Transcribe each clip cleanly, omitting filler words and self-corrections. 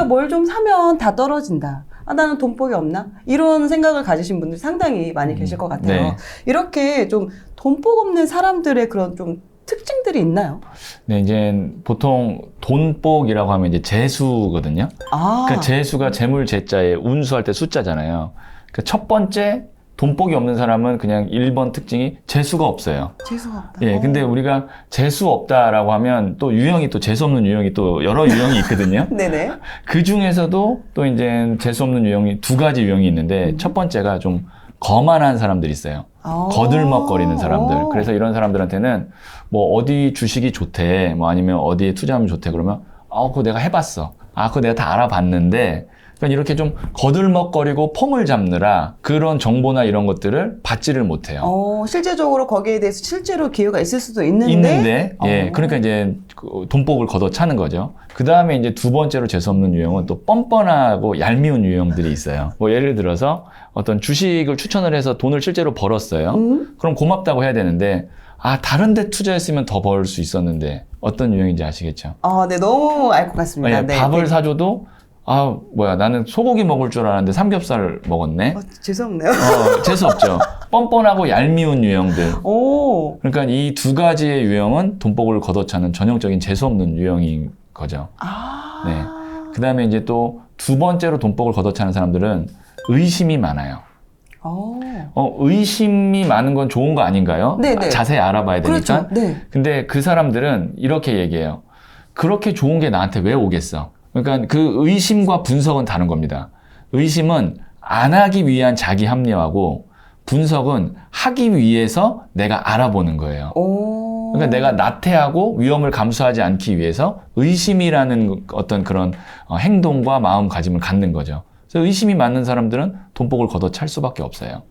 내가 뭘 좀 사면 다 떨어진다. 아, 나는 돈복이 없나? 이런 생각을 가지신 분들이 상당히 많이 계실 것 같아요. 네. 이렇게 좀 돈복 없는 사람들의 그런 좀 특징들이 있나요? 네, 이제 보통 돈복이라고 하면 이제 재수거든요. 아, 그 재수가 재물 재자에 운수할 때 숫자잖아요. 그 첫 번째 돈복이 없는 사람은 그냥 1번 특징이 재수가 없어요. 재수가 없다. 예, 근데 우리가 재수 없다라고 하면 또 유형이 또 재수 없는 유형이 또 여러 유형이 있거든요. 네네. 그 중에서도 또 이제 재수 없는 유형이 두 가지 유형이 있는데 첫 번째가 좀 거만한 사람들이 있어요. 거들먹거리는 사람들. 그래서 이런 사람들한테는 뭐 어디 주식이 좋대, 뭐 아니면 어디에 투자하면 좋대 그러면 그거 내가 해봤어. 그거 내가 다 알아봤는데 그러니까 이렇게 좀 거들먹거리고 폼을 잡느라 그런 정보나 이런 것들을 받지를 못해요. 실제적으로 거기에 대해서 실제로 기회가 있을 수도 있는데. 예, 그러니까 이제 돈복을 걷어차는 거죠. 그 다음에 이제 두 번째로 재수없는 유형은 또 뻔뻔하고 얄미운 유형들이 있어요. 뭐 예를 들어서 어떤 주식을 추천을 해서 돈을 실제로 벌었어요. 그럼 고맙다고 해야 되는데 다른 데 투자했으면 더 벌 수 있었는데 어떤 유형인지 아시겠죠? 네, 너무 알 것 같습니다. 네, 네, 밥을 네. 사줘도 나는 소고기 먹을 줄 알았는데 삼겹살을 먹었네. 죄송해요. 재수없죠. 뻔뻔하고 얄미운 유형들. 오. 그러니까 이 두 가지의 유형은 돈복을 걷어차는 전형적인 재수없는 유형인 거죠. 네. 그 다음에 이제 또 두 번째로 돈복을 걷어차는 사람들은 의심이 많아요. 의심이 많은 건 좋은 거 아닌가요? 네네. 자세히 알아봐야 되니까. 그렇죠. 네. 근데 그 사람들은 이렇게 얘기해요. 그렇게 좋은 게 나한테 왜 오겠어? 그러니까 그 의심과 분석은 다른 겁니다. 의심은 안 하기 위한 자기 합리화고 분석은 하기 위해서 내가 알아보는 거예요. 그러니까 내가 나태하고 위험을 감수하지 않기 위해서 의심이라는 어떤 그런 행동과 마음가짐을 갖는 거죠. 그래서 의심이 많은 사람들은 돈복을 걷어찰 수밖에 없어요.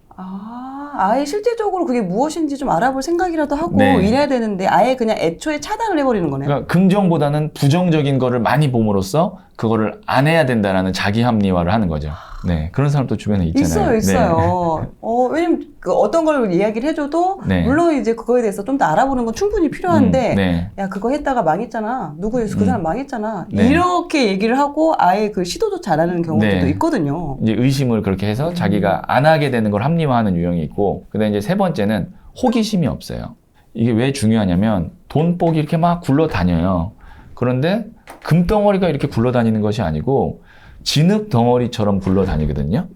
아예 실제적으로 그게 무엇인지 좀 알아볼 생각이라도 하고 네. 이래야 되는데 아예 그냥 애초에 차단을 해버리는 거네요. 그러니까 긍정보다는 부정적인 거를 많이 봄으로써 그거를 안 해야 된다라는 자기 합리화를 하는 거죠. 네, 그런 사람도 주변에 있잖아요. 있어요. 왜냐면 어떤 걸 이야기를 해줘도 네. 물론 이제 그거에 대해서 좀 더 알아보는 건 충분히 필요한데 네. 야 그거 했다가 망했잖아. 그 사람 망했잖아. 네. 이렇게 얘기를 하고 아예 그 시도조차 안 하는 경우들도 네. 있거든요. 이제 의심을 그렇게 해서 자기가 안 하게 되는 걸 합리화하는 유형이 있고, 그다음에 이제 세 번째는 호기심이 없어요. 이게 왜 중요하냐면 돈복이 이렇게 막 굴러다녀요. 그런데 금덩어리가 이렇게 굴러다니는 것이 아니고 진흙 덩어리처럼 굴러다니거든요.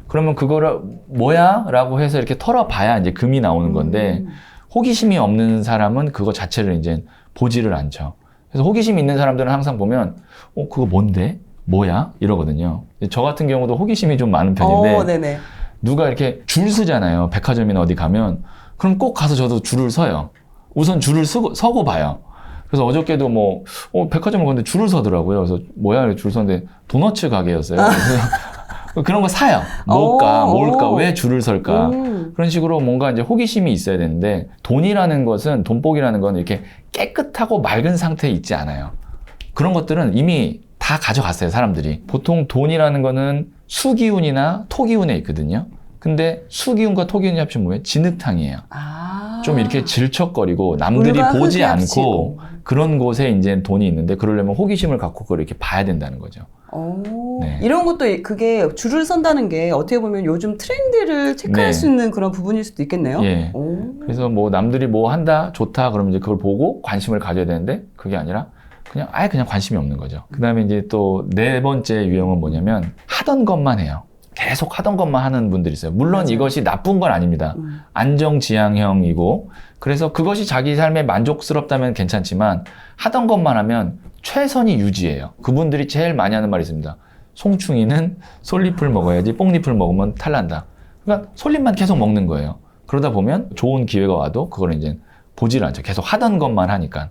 그러면 그거를 뭐야? 라고 해서 이렇게 털어봐야 이제 금이 나오는 건데 호기심이 없는 사람은 그거 자체를 이제 보지를 않죠. 그래서 호기심이 있는 사람들은 항상 보면 그거 뭔데? 뭐야? 이러거든요. 저 같은 경우도 호기심이 좀 많은 편인데 네네. 누가 이렇게 줄 서잖아요. 백화점이나 어디 가면. 그럼 꼭 가서 저도 줄을 서요. 우선 줄을 서고 봐요. 그래서 어저께도 백화점을 갔는데 줄을 서더라고요. 그래서 뭐야? 줄 섰는데 도너츠 가게였어요. 그래서 그런 거 사요. 뭘까? 왜 줄을 설까? 그런 식으로 뭔가 이제 호기심이 있어야 되는데 돈복이라는 건 이렇게 깨끗하고 맑은 상태에 있지 않아요. 그런 것들은 이미 다 가져갔어요, 사람들이. 보통 돈이라는 거는 수기운이나 토기운에 있거든요. 근데 수기운과 토기운이 합치면 뭐예요? 진흙탕이에요. 좀 이렇게 질척거리고 남들이 보지 않고 그런 곳에 이제 돈이 있는데 그러려면 호기심을 갖고 그걸 이렇게 봐야 된다는 거죠. 네. 이런 것도 그게 줄을 선다는 게 어떻게 보면 요즘 트렌드를 체크할 수 있는 그런 부분일 수도 있겠네요. 예. 그래서 남들이 뭐 한다, 좋다 그러면 이제 그걸 보고 관심을 가져야 되는데 그게 아니라 아예 그냥 관심이 없는 거죠. 그 다음에 이제 또 네 번째 유형은 뭐냐면 하던 것만 해요. 계속 하던 것만 하는 분들이 있어요. 물론 맞아요. 이것이 나쁜 건 아닙니다. 안정지향형이고 그래서 그것이 자기 삶에 만족스럽다면 괜찮지만 하던 것만 하면 최선이 유지예요. 그분들이 제일 많이 하는 말이 있습니다. 송충이는 솔잎을 먹어야지 뽕잎을 먹으면 탈난다. 그러니까 솔잎만 계속 먹는 거예요. 그러다 보면 좋은 기회가 와도 그걸 이제 보지를 않죠. 계속 하던 것만 하니까.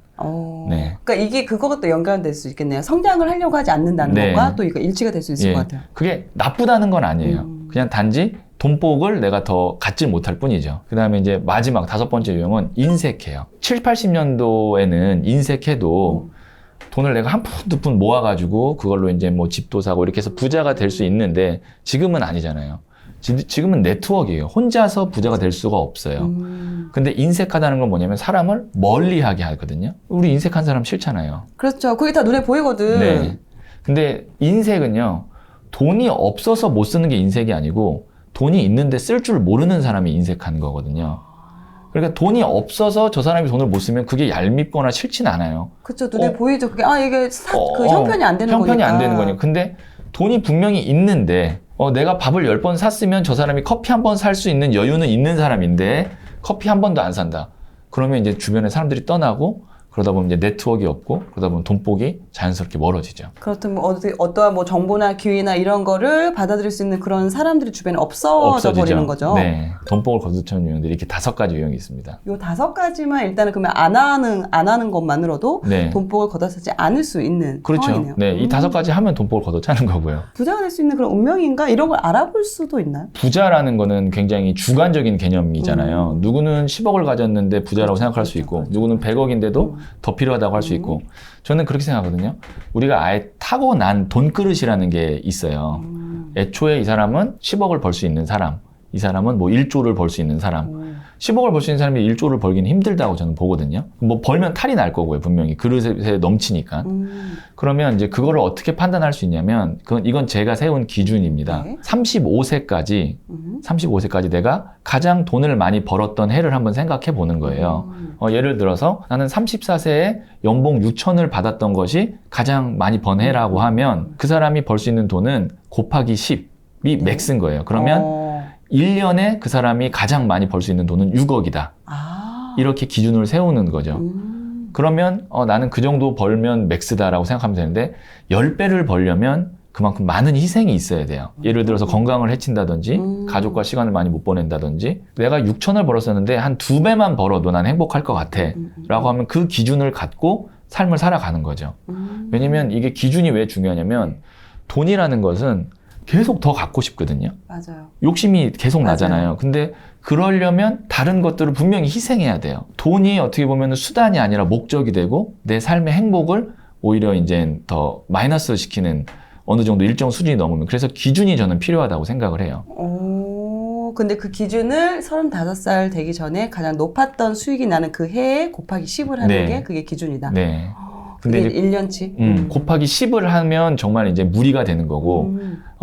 네. 그러니까 이게 그거가 또 연결될 수 있겠네요. 성장을 하려고 하지 않는다는 것과 또 이거 일치가 될 수 있을 것 같아요. 그게 나쁘다는 건 아니에요. 그냥 단지 돈복을 내가 더 갖지 못할 뿐이죠. 그 다음에 이제 마지막 다섯 번째 유형은 인색해요. 7, 80년도에는 인색해도 돈을 내가 한 푼, 두 푼 모아가지고 그걸로 이제 집도 사고 이렇게 해서 부자가 될 수 있는데 지금은 아니잖아요. 지금은 네트워크예요. 혼자서 부자가 될 수가 없어요. 근데 인색하다는 건 뭐냐면 사람을 멀리하게 하거든요. 우리 인색한 사람 싫잖아요. 그렇죠. 그게 다 눈에 보이거든. 네. 근데 인색은요, 돈이 없어서 못 쓰는 게 인색이 아니고 돈이 있는데 쓸 줄 모르는 사람이 인색한 거거든요. 그러니까 돈이 없어서 저 사람이 돈을 못 쓰면 그게 얄밉거나 싫진 않아요. 그쵸. 눈에 보이죠. 그게, 이게 그 형편이 안 되는 거니까. 형편이 안 되는 거니까. 근데 돈이 분명히 있는데, 내가 밥을 10번 샀으면 저 사람이 커피 한 번 살 수 있는 여유는 있는 사람인데, 커피 한 번도 안 산다. 그러면 이제 주변에 사람들이 떠나고, 그러다 보면 이제 네트워크가 없고, 그러다 보면 돈복이 자연스럽게 멀어지죠. 그렇다면 어떠한 뭐 정보나 기회나 이런 거를 받아들일 수 있는 그런 사람들이 주변에 없어져 버리는 거죠. 네. 돈복을 거두는 유형들이 이렇게 5가지 유형이 있습니다. 요 5가지만 일단은 그러면 안 하는 것만으로도 네. 돈복을 거둬쓰지 않을 수 있는 그렇죠. 상황이네요. 네. 이 5가지 하면 돈복을 거둬차는 거고요. 부자가 될 수 있는 그런 운명인가? 이런 걸 알아볼 수도 있나요? 부자라는 거는 굉장히 주관적인 개념이잖아요. 누구는 10억을 가졌는데 부자라고 그렇죠. 생각할 수 있고, 누구는 100억인데도 더 필요하다고 할 수 있고, 저는 그렇게 생각하거든요. 우리가 아예 타고난 돈그릇이라는 게 있어요. 애초에 이 사람은 10억을 벌 수 있는 사람, 이 사람은 뭐 1조를 벌 수 있는 사람. 10억을 벌 수 있는 사람이 1조를 벌기는 힘들다고 저는 보거든요. 뭐 벌면 탈이 날 거고요, 분명히. 그릇에 넘치니까. 그러면 이제 그거를 어떻게 판단할 수 있냐면, 이건 제가 세운 기준입니다. 네. 35세까지 내가 가장 돈을 많이 벌었던 해를 한번 생각해 보는 거예요. 예를 들어서 나는 34세에 연봉 6천을 받았던 것이 가장 많이 번 해라고 하면 그 사람이 벌 수 있는 돈은 곱하기 10이 맥스인 거예요. 그러면 1년에 그 사람이 가장 많이 벌 수 있는 돈은 6억이다. 이렇게 기준을 세우는 거죠. 그러면 나는 그 정도 벌면 맥스다라고 생각하면 되는데 10배를 벌려면 그만큼 많은 희생이 있어야 돼요. 예를 들어서 건강을 해친다든지 가족과 시간을 많이 못 보낸다든지 내가 6천을 벌었었는데 한 2배만 벌어도 난 행복할 것 같아 라고 하면 그 기준을 갖고 삶을 살아가는 거죠. 왜냐면 이게 기준이 왜 중요하냐면 돈이라는 것은 계속 더 갖고 싶거든요. 맞아요. 욕심이 계속 나잖아요. 근데 그러려면 다른 것들을 분명히 희생해야 돼요. 돈이 어떻게 보면 수단이 아니라 목적이 되고 내 삶의 행복을 오히려 이제 더 마이너스 시키는 어느 정도 일정 수준이 넘으면 그래서 기준이 저는 필요하다고 생각을 해요. 근데 그 기준을 35살 되기 전에 가장 높았던 수익이 나는 그 해에 곱하기 10을 하는 게 그게 기준이다. 네. 근데 근데 1년치? 곱하기 10을 하면 정말 이제 무리가 되는 거고,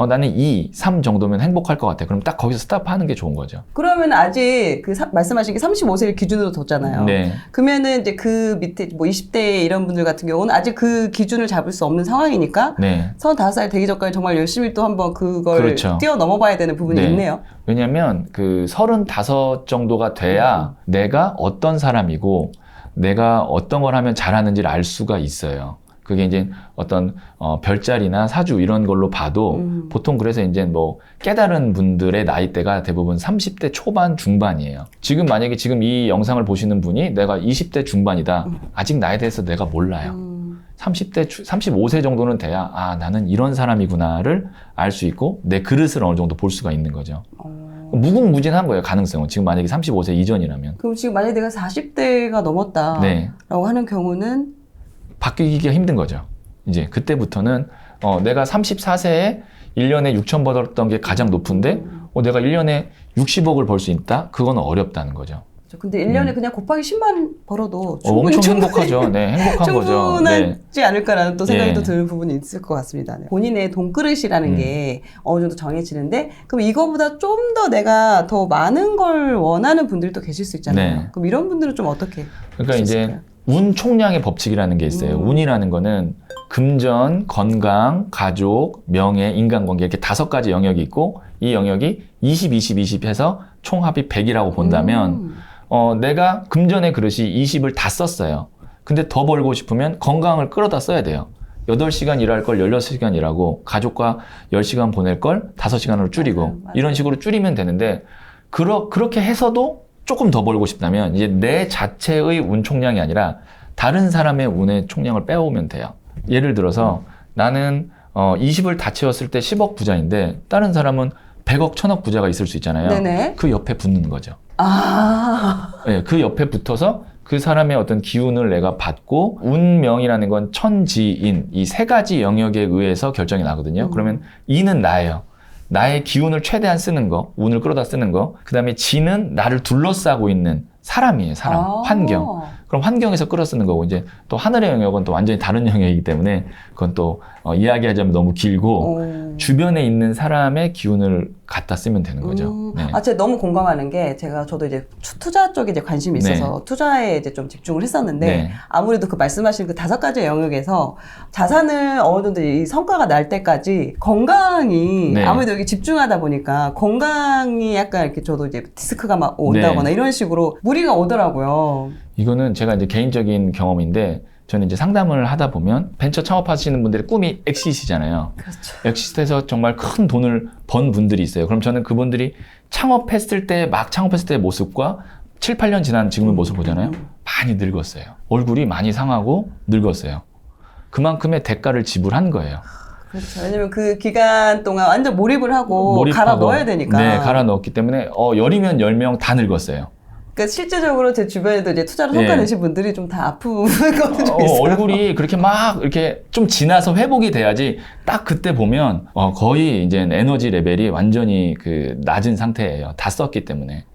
나는 2, 3 정도면 행복할 것 같아. 그럼 딱 거기서 스탑하는 게 좋은 거죠. 그러면 아직 말씀하신 게 35세를 기준으로 뒀잖아요. 네. 그러면은 이제 그 밑에 뭐 20대 이런 분들 같은 경우는 아직 그 기준을 잡을 수 없는 상황이니까, 네. 35살 되기 전까지 정말 열심히 또 한번 그걸 그렇죠. 뛰어넘어 봐야 되는 부분이 네. 있네요. 왜냐면 그 35 정도가 돼야 내가 어떤 사람이고, 내가 어떤 걸 하면 잘하는지를 알 수가 있어요. 그게 이제 어떤 별자리나 사주 이런 걸로 봐도 보통 그래서 이제 뭐 깨달은 분들의 나이대가 대부분 30대 초반 중반이에요. 지금 만약에 지금 이 영상을 보시는 분이 내가 20대 중반이다. 아직 나에 대해서 내가 몰라요. 35세 정도는 돼야 나는 이런 사람이구나를 알 수 있고 내 그릇을 어느 정도 볼 수가 있는 거죠. 무궁무진한 거예요, 가능성은. 지금 만약에 35세 이전이라면. 그럼 지금 만약에 내가 40대가 넘었다라고 네. 하는 경우는 바뀌기가 힘든 거죠. 이제 그때부터는 내가 34세에 1년에 6천 벌었던 게 가장 높은데 내가 1년에 60억을 벌 수 있다? 그건 어렵다는 거죠. 근데 1년에 그냥 곱하기 10만 벌어도 충분히 엄청 행복하죠. 네, 행복한 거죠. 네. 충분하지 않을까라는 또 생각이 예. 또 드는 부분이 있을 것 같습니다. 네. 본인의 돈그릇이라는 게 어느 정도 정해지는데 그럼 이거보다 좀 더 내가 더 많은 걸 원하는 분들도 계실 수 있잖아요. 네. 그럼 이런 분들은 좀 어떻게 그러니까 할수 이제 있을까요? 운 총량의 법칙이라는 게 있어요. 운이라는 거는 금전, 건강, 가족, 명예, 인간관계 이렇게 5가지 영역이 있고 이 영역이 20, 20, 20 해서 총합이 100이라고 본다면 내가 금전의 그릇이 20을 다 썼어요. 근데 더 벌고 싶으면 건강을 끌어다 써야 돼요. 8시간 일할 걸 16시간 일하고 가족과 10시간 보낼 걸 5시간으로 줄이고 맞아요. 이런 식으로 줄이면 되는데 그렇게 해서도 조금 더 벌고 싶다면 이제 내 자체의 운 총량이 아니라 다른 사람의 운의 총량을 빼오면 돼요. 예를 들어서 나는 20을 다 채웠을 때 10억 부자인데 다른 사람은 100억, 1000억 부자가 있을 수 있잖아요. 네네. 그 옆에 붙는 거죠. 네, 그 옆에 붙어서 그 사람의 어떤 기운을 내가 받고 운명이라는 건 천지인 이 3가지 영역에 의해서 결정이 나거든요. 그러면 인은 나예요. 나의 기운을 최대한 쓰는 거, 운을 끌어다 쓰는 거. 그 다음에 지는 나를 둘러싸고 있는 사람이에요, 사람. 환경. 그럼 환경에서 끌어 쓰는 거고, 이제 또 하늘의 영역은 또 완전히 다른 영역이기 때문에 그건 또 이야기하자면 너무 길고 주변에 있는 사람의 기운을 갖다 쓰면 되는 거죠. 네. 제가 너무 공감하는 게 저도 이제 투자 쪽에 이제 관심이 있어서 네. 투자에 이제 좀 집중을 했었는데 네. 아무래도 그 말씀하신 그 5가지의 영역에서 자산을 어느 정도 이 성과가 날 때까지 건강이 네. 아무래도 여기 집중하다 보니까 건강이 약간 이렇게 저도 이제 디스크가 막 온다거나 네. 이런 식으로 무리가 오더라고요. 이거는 제가 이제 개인적인 경험인데 저는 이제 상담을 하다 보면 벤처 창업하시는 분들의 꿈이 엑시트잖아요. 그렇죠. 엑시트에서 정말 큰 돈을 번 분들이 있어요. 그럼 저는 그분들이 창업했을 때 막 창업했을 때의 모습과 7, 8년 지난 지금의 모습 보잖아요. 많이 늙었어요. 얼굴이 많이 상하고 늙었어요. 그만큼의 대가를 지불한 거예요. 그렇죠. 왜냐면 그 기간 동안 완전 몰입을 하고 갈아 넣어야 되니까. 네, 갈아 넣었기 때문에 열이면 10명 다 늙었어요. 그러니까 실제적으로 제 주변에도 이제 투자로 성과 내신 분들이 좀 다 아픈 것도 좀 있어요. 얼굴이 그렇게 막 이렇게 좀 지나서 회복이 돼야지 딱 그때 보면 거의 이제 에너지 레벨이 완전히 그 낮은 상태예요. 다 썼기 때문에.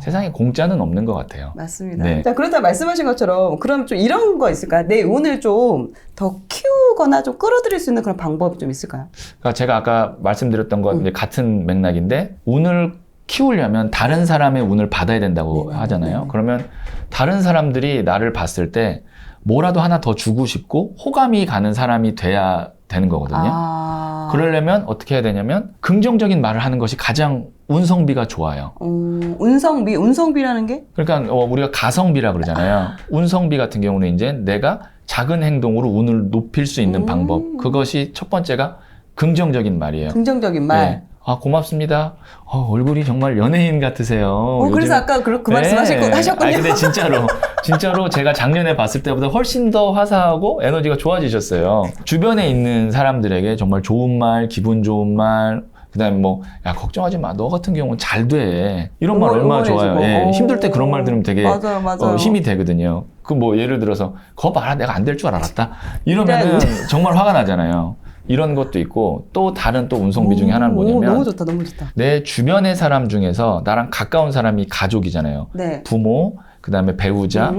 세상에 공짜는 없는 것 같아요. 맞습니다. 네. 자, 그렇다 말씀하신 것처럼 그럼 좀 이런 거 있을까요? 내 운을 좀 더 키우거나 좀 끌어들일 수 있는 그런 방법이 좀 있을까요? 그러니까 제가 아까 말씀드렸던 것 이제 같은 맥락인데 운을 키우려면 다른 사람의 운을 받아야 된다고 하잖아요. 그러면 다른 사람들이 나를 봤을 때 뭐라도 하나 더 주고 싶고 호감이 가는 사람이 돼야 되는 거거든요. 그러려면 어떻게 해야 되냐면 긍정적인 말을 하는 것이 가장 운성비가 좋아요. 운성비라는 게? 그러니까 우리가 가성비라 그러잖아요. 운성비 같은 경우는 이제 내가 작은 행동으로 운을 높일 수 있는 방법. 그것이 첫 번째가 긍정적인 말이에요. 긍정적인 말. 네. 고맙습니다. 얼굴이 정말 연예인 같으세요. 그래서 아까 그 말씀하셨군요. 근데 진짜로 제가 작년에 봤을 때보다 훨씬 더 화사하고 에너지가 좋아지셨어요. 주변에 있는 사람들에게 정말 좋은 말, 기분 좋은 말, 그 다음에 야, 걱정하지 마. 너 같은 경우는 잘 돼. 이런 말 얼마나 좋아요. 예, 힘들 때 그런 말 들으면 되게 맞아요. 힘이 되거든요. 예를 들어서, 거 봐라. 내가 안 될 줄 알았다. 이러면은 정말 화가 나잖아요. 이런 것도 있고 또 다른 또 운성비 중에 하나는 뭐냐면 너무 좋다. 내 주변의 사람 중에서 나랑 가까운 사람이 가족이잖아요. 네. 부모, 그 다음에 배우자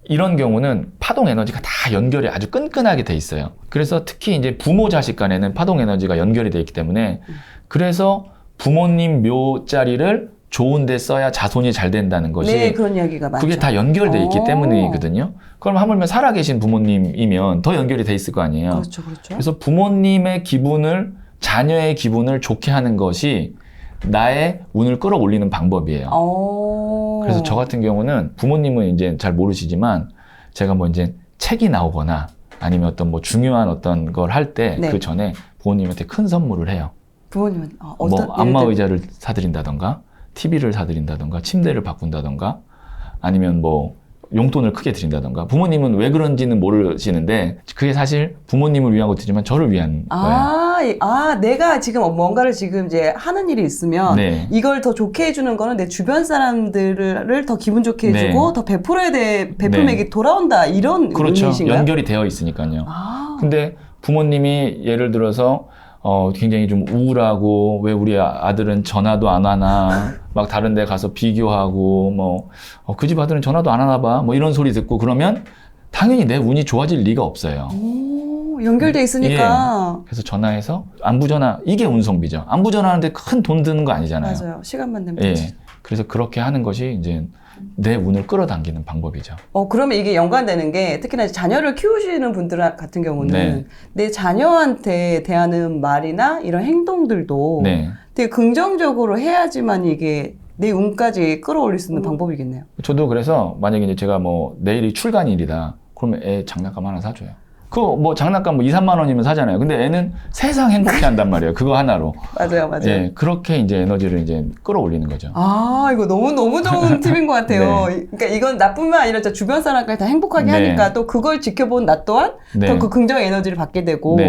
이런 경우는 파동 에너지가 다 연결이 아주 끈끈하게 돼 있어요. 그래서 특히 이제 부모 자식 간에는 파동 에너지가 연결이 돼 있기 때문에 그래서 부모님 묘 자리를 좋은 데 써야 자손이 잘 된다는 것이 그런 이야기가 많죠. 그게 다 연결돼 있기 때문이거든요. 그럼 하물며 살아계신 부모님이면 더 연결이 돼 있을 거 아니에요. 그렇죠. 그래서 부모님의 기분을 자녀의 기분을 좋게 하는 것이 나의 운을 끌어올리는 방법이에요. 그래서 저 같은 경우는 부모님은 이제 잘 모르시지만 제가 이제 책이 나오거나 아니면 어떤 중요한 어떤 걸 할 때 그 전에 부모님한테 큰 선물을 해요. 부모님은 어떤 안마 의자를 사드린다던가 TV를 사드린다던가 침대를 바꾼다던가 아니면 용돈을 크게 드린다던가 부모님은 왜 그런지는 모르시는데 그게 사실 부모님을 위한 것이지만 저를 위한 거예요. 내가 지금 뭔가를 지금 이제 하는 일이 있으면 이걸 더 좋게 해주는 거는 내 주변 사람들을 더 기분 좋게 해주고 더 베풀어야 돼 베풀맥이 돌아온다 이런 그렇죠. 의미이신가요? 연결이 되어 있으니까요. 근데 부모님이 예를 들어서 굉장히 좀 우울하고 왜 우리 아들은 전화도 안 하나 막 다른 데 가서 비교하고 그 집 아들은 전화도 안 하나 봐 이런 소리 듣고 그러면 당연히 내 운이 좋아질 리가 없어요. 연결돼 있으니까. 그래서 전화해서 안부전화 이게 운성비죠. 안부전화하는데 큰 돈 드는 거 아니잖아요. 맞아요. 시간만 내면 되지. 그래서 그렇게 하는 것이 이제 내 운을 끌어당기는 방법이죠. 그러면 이게 연관되는 게 특히나 자녀를 키우시는 분들 같은 경우는 내 자녀한테 대하는 말이나 이런 행동들도 되게 긍정적으로 해야지만 이게 내 운까지 끌어올릴 수 있는 방법이겠네요. 저도 그래서 만약에 이제 제가 내일이 출간일이다. 그러면 애 장난감 하나 사줘요. 장난감 2, 3만 원이면 사잖아요. 근데 애는 세상 행복해 한단 말이에요. 그거 하나로. 맞아요. 예, 그렇게 이제 에너지를 이제 끌어올리는 거죠. 이거 너무 좋은 팁인 것 같아요. 그러니까 이건 나뿐만 아니라 주변 사람까지 다 행복하게 하니까 또 그걸 지켜본 나 또한 더 그 긍정 에너지를 받게 되고.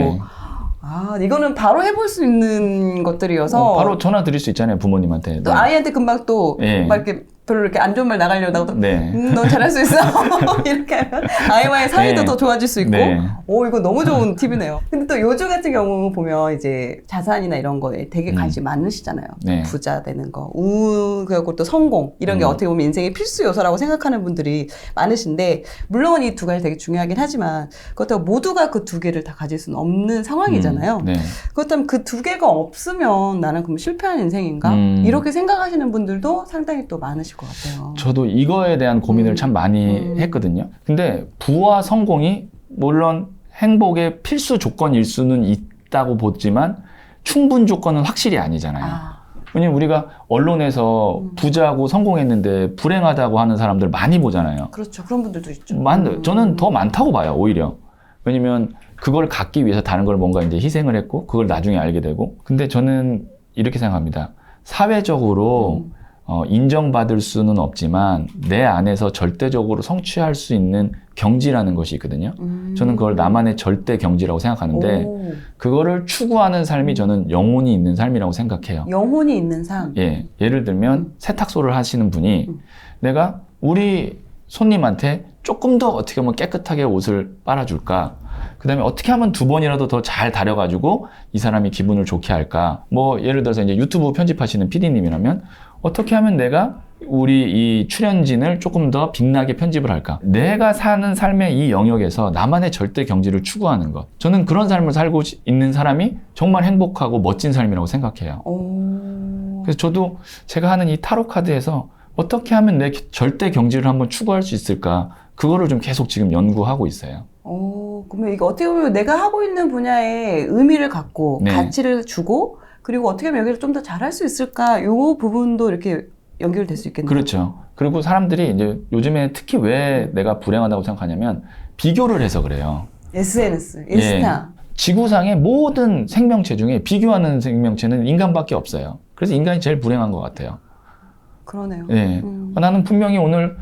이거는 바로 해볼 수 있는 것들이어서. 바로 전화 드릴 수 있잖아요, 부모님한테. 또 아이한테 금방 또 막 이렇게 별로 이렇게 안 좋은 말 나가려다가도 네. 넌 잘할 수 있어. 이렇게 하면 아이와의 사이도 네. 더 좋아질 수 있고. 네. 오, 이거 너무 좋은 팁이네요. 근데 또 요즘 같은 경우 보면 이제 자산이나 이런 거에 되게 관심 많으시잖아요. 네. 부자 되는 거, 그리고 또 성공 이런 게 어떻게 보면 인생의 필수 요소라고 생각하는 분들이 많으신데 물론 이 두 가지 되게 중요하긴 하지만 그렇다고 모두가 그 두 개를 다 가질 수는 없는 상황이잖아요. 네. 그렇다면 그 두 개가 없으면 나는 그럼 실패한 인생인가? 이렇게 생각하시는 분들도 상당히 또 많으실 것 같아요. 저도 이거에 대한 고민을 참 많이 했거든요. 근데 부와 성공이 물론 행복의 필수 조건일 수는 있다고 보지만 충분 조건은 확실히 아니잖아요. 왜냐면 우리가 언론에서 부자고 성공했는데 불행하다고 하는 사람들 많이 보잖아요. 그렇죠. 그런 분들도 있죠. 저는 더 많다고 봐요, 오히려. 왜냐면 그걸 갖기 위해서 다른 걸 뭔가 이제 희생을 했고 그걸 나중에 알게 되고. 근데 저는 이렇게 생각합니다. 사회적으로 인정받을 수는 없지만 내 안에서 절대적으로 성취할 수 있는 경지라는 것이 있거든요. 저는 그걸 나만의 절대 경지라고 생각하는데 그거를 추구하는 삶이 저는 영혼이 있는 삶이라고 생각해요. 영혼이 있는 삶? 예, 예를 들면 세탁소를 하시는 분이 내가 우리 손님한테 조금 더 어떻게 하면 깨끗하게 옷을 빨아줄까? 그 다음에 어떻게 하면 2번이라도 더 잘 다려가지고 이 사람이 기분을 좋게 할까? 뭐 예를 들어서 이제 유튜브 편집하시는 PD님이라면 어떻게 하면 내가 우리 이 출연진을 조금 더 빛나게 편집을 할까? 내가 사는 삶의 이 영역에서 나만의 절대 경지를 추구하는 것. 저는 그런 삶을 살고 있는 사람이 정말 행복하고 멋진 삶이라고 생각해요. 그래서 저도 제가 하는 이 타로 카드에서 어떻게 하면 내 절대 경지를 한번 추구할 수 있을까? 그거를 좀 계속 지금 연구하고 있어요. 그러면 이게 어떻게 보면 내가 하고 있는 분야에 의미를 갖고 네. 가치를 주고 그리고 어떻게 하면 여기를 좀 더 잘할 수 있을까? 요 부분도 이렇게 연결될 수 있겠네요. 그렇죠. 그리고 사람들이 이제 요즘에 특히 왜 내가 불행하다고 생각하냐면 비교를 해서 그래요. SNS, 인스타. 예. 지구상의 모든 생명체 중에 비교하는 생명체는 인간밖에 없어요. 그래서 인간이 제일 불행한 것 같아요. 그러네요. 예. 나는 분명히 오늘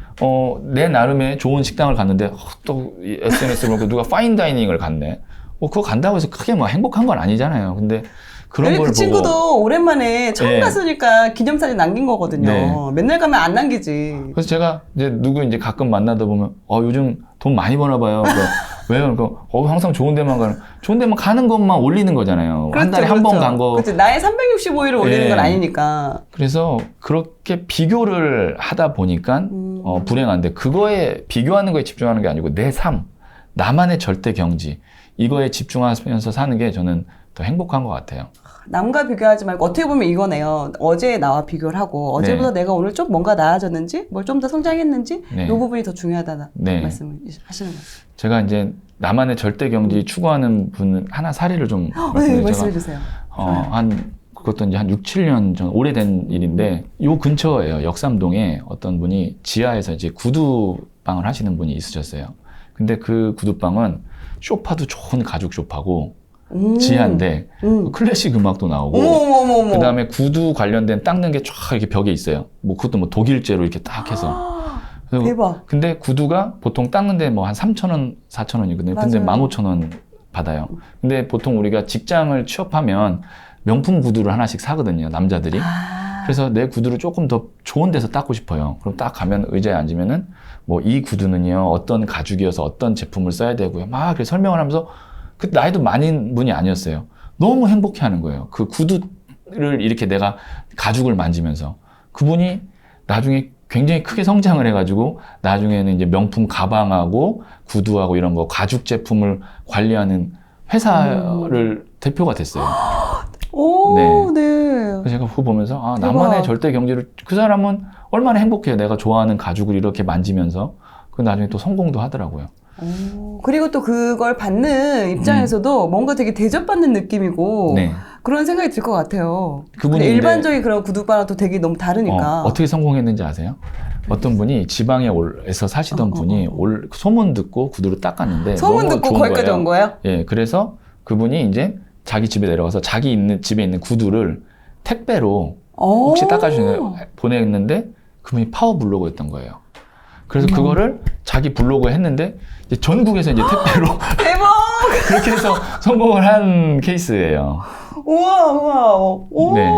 내 나름의 좋은 식당을 갔는데 또 SNS를 보고 누가 파인다이닝을 갔네. 그거 간다고 해서 크게 뭐 행복한 건 아니잖아요. 근데 그런 걸 그 보고 친구도 오랜만에 처음 예. 갔으니까 기념사진 남긴 거거든요. 네. 맨날 가면 안 남기지. 그래서 제가 이제 누구 이제 가끔 만나다 보면 요즘 돈 많이 버나 봐요. 왜요? 그러니까 항상 좋은 데만 가는 것만 올리는 거잖아요. 그렇죠, 한 달에 한 번 간 거. 그렇죠. 나의 365일을 올리는 예. 건 아니니까. 그래서 그렇게 비교를 하다 보니까 불행한데 그거에 비교하는 거에 집중하는 게 아니고 내 삶, 나만의 절대 경지 이거에 집중하면서 사는 게 저는 더 행복한 것 같아요. 남과 비교하지 말고 어떻게 보면 이거네요. 어제 나와 비교를 하고 어제보다 네. 내가 오늘 좀 뭔가 나아졌는지 뭘 좀 더 성장했는지 네. 이 부분이 더 중요하다는 네. 말씀을 하시는 거죠. 제가 이제 나만의 절대 경지 추구하는 분은 하나 사례를 좀 네, 말씀해 주세요. 그것도 이제 한 6, 7년 전 오래된 일인데 요 근처에요. 역삼동에 어떤 분이 지하에서 이제 구두방을 하시는 분이 있으셨어요. 근데 그 구두방은 소파도 좋은 가죽 소파고 지하인데 클래식 음악도 나오고 어머머머머. 그 다음에 구두 관련된 닦는 게 쫙 이렇게 벽에 있어요. 뭐 그것도 뭐 독일제로 이렇게 딱 해서. 그래서 대박. 근데 구두가 보통 닦는데 뭐 한 3,000원, 4,000원이거든요. 근데 맞아요. 15,000원 받아요. 근데 보통 우리가 직장을 취업하면 명품 구두를 하나씩 사거든요. 남자들이. 그래서 내 구두를 조금 더 좋은 데서 닦고 싶어요. 그럼 딱 가면 의자에 앉으면은 뭐 이 구두는요 어떤 가죽이어서 어떤 제품을 써야 되고요. 막 이렇게 설명을 하면서 그 나이도 많은 분이 아니었어요. 너무 행복해하는 거예요. 그 구두를 이렇게 내가 가죽을 만지면서 그분이 나중에 굉장히 크게 성장을 해가지고 나중에는 이제 명품 가방하고 구두하고 이런 거 가죽 제품을 관리하는 회사를 대표가 됐어요. 오, 네. 네. 그래서 제가 그거 보면서 대박. 나만의 절대 경지를 그 사람은 얼마나 행복해요. 내가 좋아하는 가죽을 이렇게 만지면서 그 나중에 또 성공도 하더라고요. 그리고 또 그걸 받는 입장에서도 뭔가 되게 대접받는 느낌이고 네. 그런 생각이 들 것 같아요. 그분이 근데 근데 일반적인 그런 구두바랑 또 되게 너무 다르니까. 어떻게 성공했는지 아세요? 어떤 분이 지방에서 사시던 분이 소문 듣고 구두를 닦았는데 소문 너무 듣고 좋은 거기까지 온 거예요? 예, 그래서 그분이 이제 자기 집에 내려가서 집에 있는 구두를 택배로 혹시 닦아주시나요? 보냈는데 그분이 파워블로거였던 거예요. 그래서 그거를 자기 블로그에 했는데 이제 전국에서 이제 택배로 대박! 그렇게 해서 성공을 한 케이스예요. 우와. 오. 네.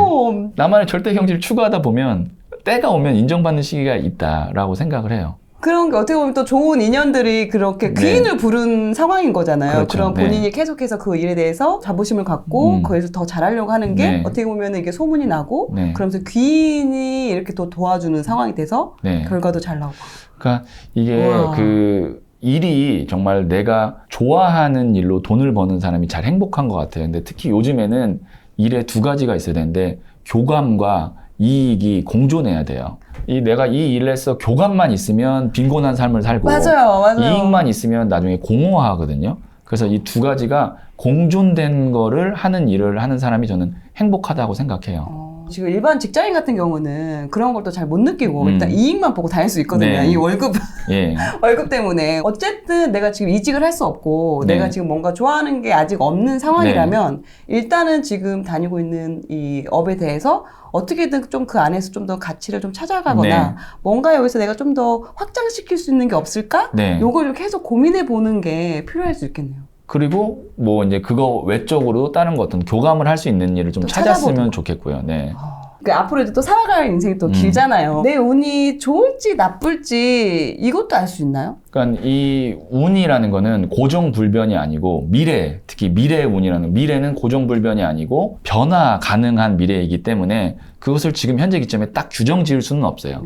나만의 절대 경지를 추구하다 보면 때가 오면 인정받는 시기가 있다라고 생각을 해요. 그런 게 어떻게 보면 또 좋은 인연들이 그렇게 귀인을 부른 상황인 거잖아요. 그렇죠. 그럼 본인이 계속해서 그 일에 대해서 자부심을 갖고 거기서 더 잘하려고 하는 게 어떻게 보면 이게 소문이 나고 그러면서 귀인이 이렇게 또 도와주는 상황이 돼서 결과도 잘 나오고. 그러니까 이게 그 일이 정말 내가 좋아하는 일로 돈을 버는 사람이 잘 행복한 것 같아요. 근데 특히 요즘에는 일에 두 가지가 있어야 되는데 교감과 이익이 공존해야 돼요. 내가 이 일에서 교감만 있으면 빈곤한 삶을 살고 맞아요. 이익만 있으면 나중에 공허하거든요. 그래서 이 두 가지가 공존된 거를 하는 일을 하는 사람이 저는 행복하다고 생각해요. 지금 일반 직장인 같은 경우는 그런 걸 또 잘 못 느끼고 일단 이익만 보고 다닐 수 있거든요. 이 월급 월급 때문에 어쨌든 내가 지금 이직을 할 수 없고 내가 지금 뭔가 좋아하는 게 아직 없는 상황이라면 일단은 지금 다니고 있는 이 업에 대해서 어떻게든 좀 그 안에서 좀 더 가치를 좀 찾아가거나 뭔가 여기서 내가 좀 더 확장시킬 수 있는 게 없을까? 요걸 계속 고민해 보는 게 필요할 수 있겠네요. 그리고 뭐 이제 그거 외적으로 다른 거 어떤 교감을 할 수 있는 일을 좀 찾았으면 좋겠고요. 앞으로 이제 또 살아갈 인생이 또 길잖아요. 내 운이 좋을지 나쁠지 이것도 알 수 있나요? 그러니까 이 운이라는 거는 고정불변이 아니고 미래, 특히 미래의 운이라는 미래는 고정불변이 아니고 변화 가능한 미래이기 때문에 그것을 지금 현재 기점에 딱 규정 지을 수는 없어요.